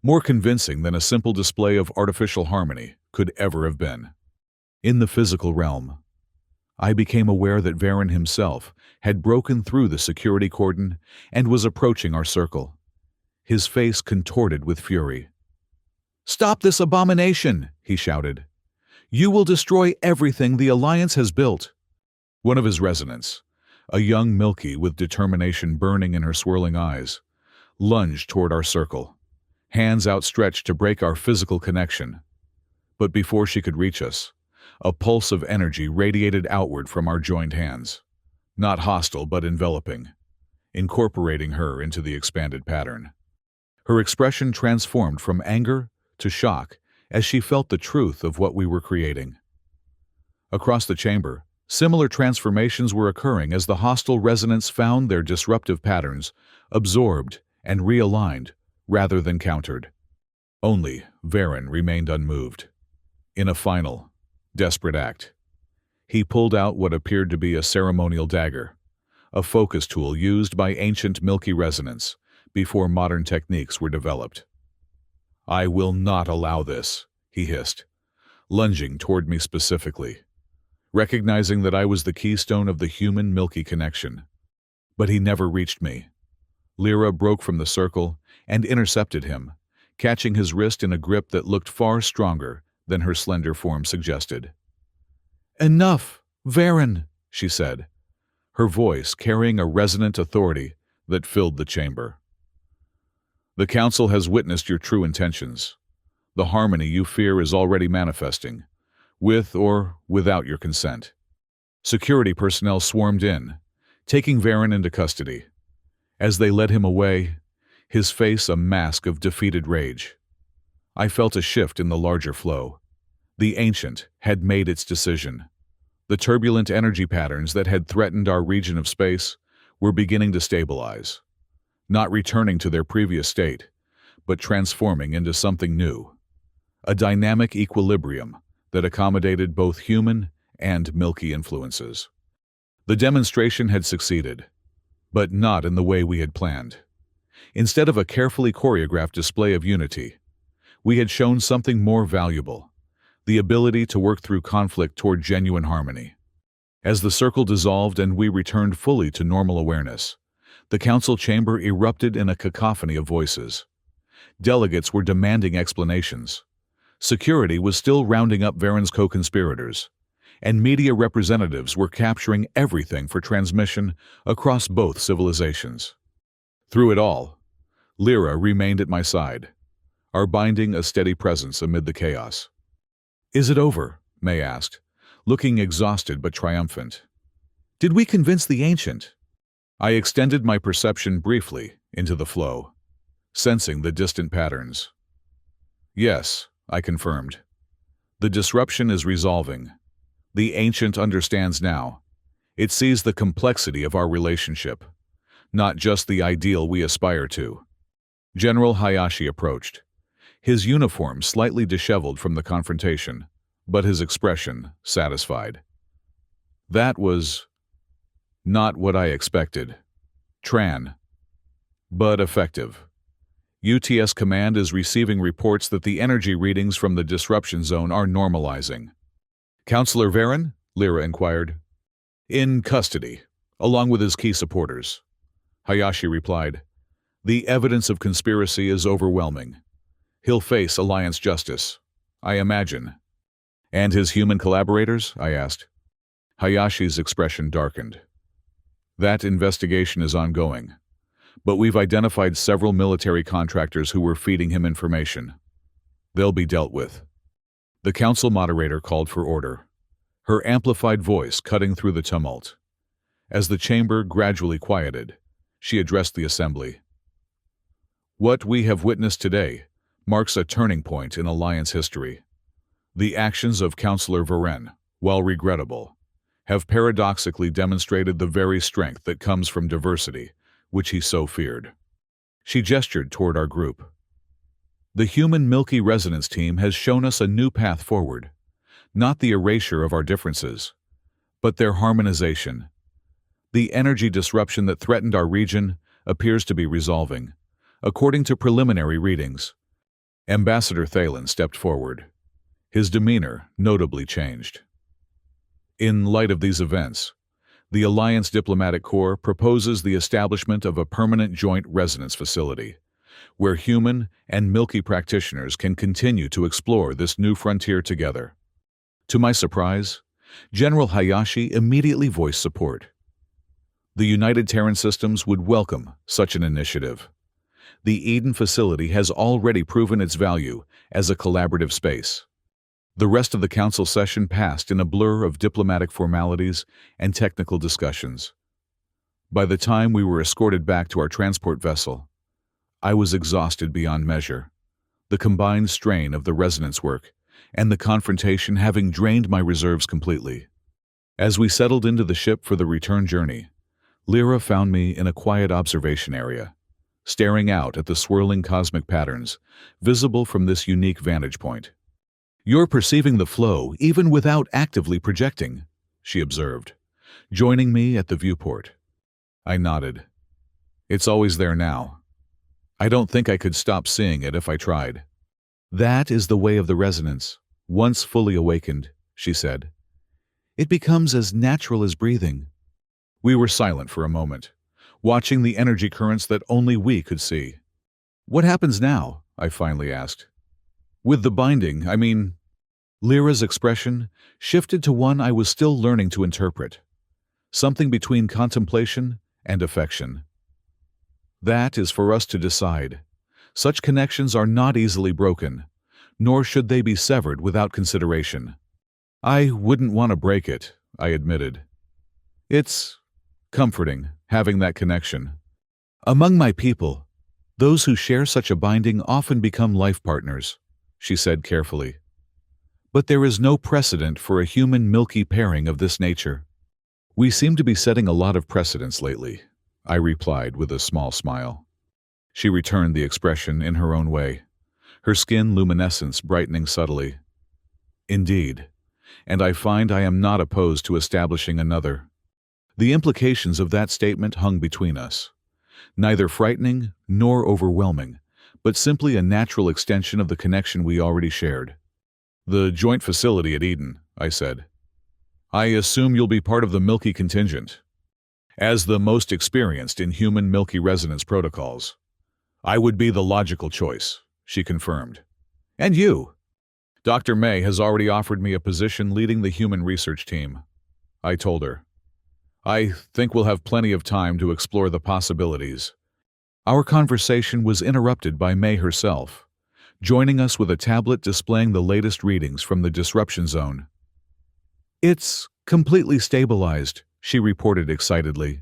more convincing than a simple display of artificial harmony could ever have been. In the physical realm, I became aware that Varen himself had broken through the security cordon and was approaching our circle, his face contorted with fury. "Stop this abomination!" he shouted. "You will destroy everything the Alliance has built." One of his resonants, a young Milky with determination burning in her swirling eyes, lunged toward our circle, hands outstretched to break our physical connection. But before she could reach us, a pulse of energy radiated outward from our joined hands, not hostile but enveloping. incorporating her into the expanded pattern. Her expression transformed from anger to shock as she felt the truth of what we were creating. Across the chamber, similar transformations were occurring as the hostile resonance found their disruptive patterns absorbed and realigned rather than countered. Only Varen remained unmoved. In a final, desperate act, he pulled out what appeared to be a ceremonial dagger, a focus tool used by ancient Milky resonance before modern techniques were developed. "I will not allow this," he hissed, lunging toward me specifically, recognizing that I was the keystone of the human-Milky connection. But he never reached me. Lyra broke from the circle and intercepted him, catching his wrist in a grip that looked far stronger than her slender form suggested. "Enough, Varen," she said, her voice carrying a resonant authority that filled the chamber. "The Council has witnessed your true intentions. The harmony you fear is already manifesting, with or without your consent." Security personnel swarmed in, taking Varen into custody. As they led him away, his face a mask of defeated rage. I felt a shift in the larger flow. The Ancient had made its decision. The turbulent energy patterns that had threatened our region of space were beginning to stabilize, not returning to their previous state, but transforming into something new. A dynamic equilibrium that accommodated both human and Milky influences. The demonstration had succeeded, but not in the way we had planned. Instead of a carefully choreographed display of unity, we had shown something more valuable: the ability to work through conflict toward genuine harmony. As the circle dissolved and we returned fully to normal awareness, the council chamber erupted in a cacophony of voices. Delegates were demanding explanations. Security was still rounding up Varen's co-conspirators, and media representatives were capturing everything for transmission across both civilizations. Through it all, Lyra remained at my side, our binding a steady presence amid the chaos. "Is it over?" May asked, looking exhausted but triumphant. "Did we convince the Ancient?" I extended my perception briefly into the flow, sensing the distant patterns. "Yes," I confirmed. "The disruption is resolving. The Ancient understands now. It sees the complexity of our relationship, not just the ideal we aspire to." General Hayashi approached, his uniform slightly disheveled from the confrontation, but his expression satisfied. "That was not what I expected. But effective. UTS Command is receiving reports that the energy readings from the disruption zone are normalizing." "Counselor Varen?" Lyra inquired. "In custody, along with his key supporters," Hayashi replied. "The evidence of conspiracy is overwhelming. He'll face Alliance justice, I imagine." "And his human collaborators?" I asked. Hayashi's expression darkened. "That investigation is ongoing, but we've identified several military contractors who were feeding him information. They'll be dealt with." The council moderator called for order, her amplified voice cutting through the tumult. As the chamber gradually quieted, she addressed the assembly. "What we have witnessed today marks a turning point in Alliance history. The actions of Counselor Varen, while regrettable, have paradoxically demonstrated the very strength that comes from diversity, which he so feared." She gestured toward our group. "The human Milky Resonance team has shown us a new path forward, not the erasure of our differences, but their harmonization. The energy disruption that threatened our region appears to be resolving, according to preliminary readings." Ambassador Thalen stepped forward, his demeanor notably changed. "In light of these events, the Alliance Diplomatic Corps proposes the establishment of a permanent joint resonance facility, where human and Milky practitioners can continue to explore this new frontier together." To my surprise, General Hayashi immediately voiced support. The United Terran Systems would welcome such an initiative. The Eden facility has already proven its value as a collaborative space. The rest of the council session passed in a blur of diplomatic formalities and technical discussions. By the time we were escorted back to our transport vessel, I was exhausted beyond measure, the combined strain of the resonance work and the confrontation having drained my reserves completely. As we settled into the ship for the return journey, Lyra found me in a quiet observation area, staring out at the swirling cosmic patterns visible from this unique vantage point. "You're perceiving the flow even without actively projecting," she observed, joining me at the viewport. I nodded. "It's always there now. I don't think I could stop seeing it if I tried." "That is the way of the resonance. Once fully awakened," she said. "It becomes as natural as breathing." We were silent for a moment, watching the energy currents that only we could see. "What happens now?" I finally asked. "With the binding, I mean—" Lyra's expression shifted to one I was still learning to interpret, something between contemplation and affection. "That is for us to decide. Such connections are not easily broken, nor should they be severed without consideration." "I wouldn't want to break it," I admitted. "It's comforting, having that connection. Among my people, those who share such a binding often become life partners," she said carefully. "But there is no precedent for a human-milky pairing of this nature." "We seem to be setting a lot of precedents lately," I replied with a small smile. She returned the expression in her own way, her skin luminescence brightening subtly. "Indeed, and I find I am not opposed to establishing another." The implications of that statement hung between us, neither frightening nor overwhelming, but simply a natural extension of the connection we already shared. "The joint facility at Eden," I said. "I assume you'll be part of the Milky contingent. As the most experienced in human Milky resonance protocols, I would be the logical choice," she confirmed. "And you?" "Dr. May has already offered me a position leading the human research team," I told her. "I think we'll have plenty of time to explore the possibilities." Our conversation was interrupted by May herself, joining us with a tablet displaying the latest readings from the disruption zone. "It's completely stabilized," she reported excitedly.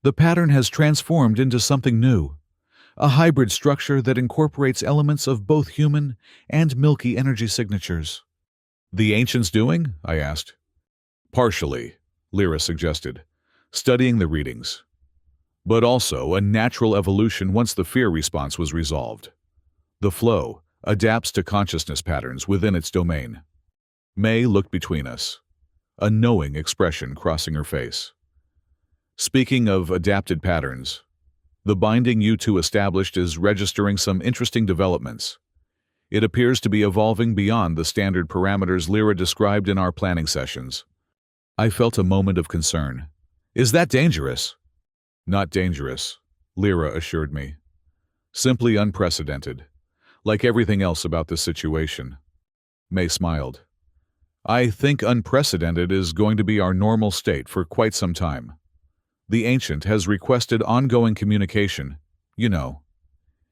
"The pattern has transformed into something new, a hybrid structure that incorporates elements of both human and Milky energy signatures." "The Ancients doing?" I asked. "Partially," Lyra suggested, studying the readings. "But also a natural evolution once the fear response was resolved. The flow adapts to consciousness patterns within its domain." May looked between us, a knowing expression crossing her face. "Speaking of adapted patterns, the binding you two established is registering some interesting developments. It appears to be evolving beyond the standard parameters Lyra described in our planning sessions." I felt a moment of concern. "Is that dangerous?" "Not dangerous," Lyra assured me. "Simply unprecedented, like everything else about this situation." May smiled. "I think unprecedented is going to be our normal state for quite some time. The Ancient has requested ongoing communication, you know.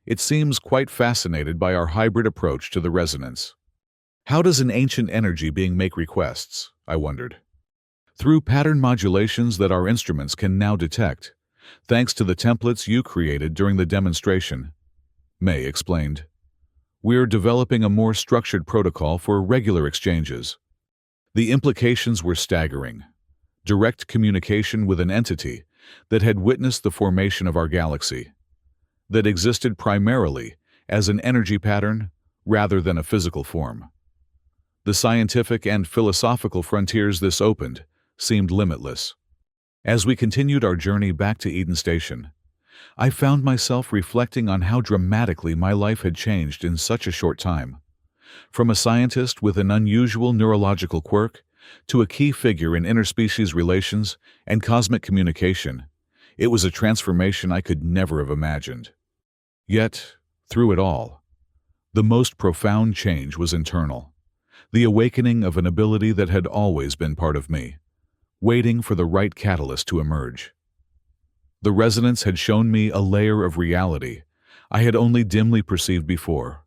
It seems quite fascinated by our hybrid approach to the resonance." "How does an ancient energy being make requests?" I wondered. "Through pattern modulations that our instruments can now detect, thanks to the templates you created during the demonstration," May explained. "We're developing a more structured protocol for regular exchanges." The implications were staggering. Direct communication with an entity that had witnessed the formation of our galaxy, that existed primarily as an energy pattern rather than a physical form. The scientific and philosophical frontiers this opened seemed limitless. As we continued our journey back to Eden Station, I found myself reflecting on how dramatically my life had changed in such a short time. From a scientist with an unusual neurological quirk to a key figure in interspecies relations and cosmic communication, it was a transformation I could never have imagined. Yet, through it all, the most profound change was internal, the awakening of an ability that had always been part of me, waiting for the right catalyst to emerge. The resonance had shown me a layer of reality I had only dimly perceived before,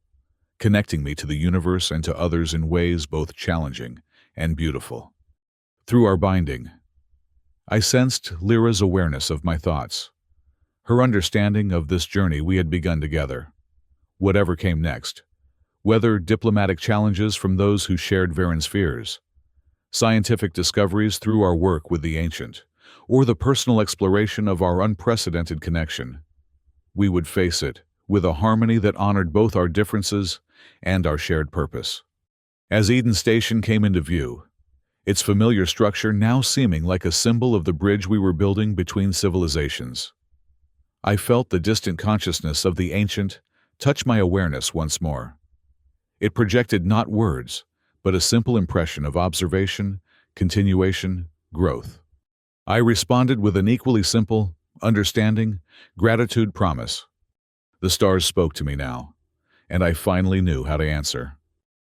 connecting me to the universe and to others in ways both challenging and beautiful. Through our binding, I sensed Lyra's awareness of my thoughts, her understanding of this journey we had begun together. Whatever came next, whether diplomatic challenges from those who shared Varen's fears, scientific discoveries through our work with the Ancient, or the personal exploration of our unprecedented connection, we would face it with a harmony that honored both our differences and our shared purpose. As Eden Station came into view, its familiar structure now seeming like a symbol of the bridge we were building between civilizations, I felt the distant consciousness of the Ancient touch my awareness once more. It projected not words, but a simple impression of observation, continuation, growth. I responded with an equally simple, understanding, gratitude promise. The stars spoke to me now, and I finally knew how to answer.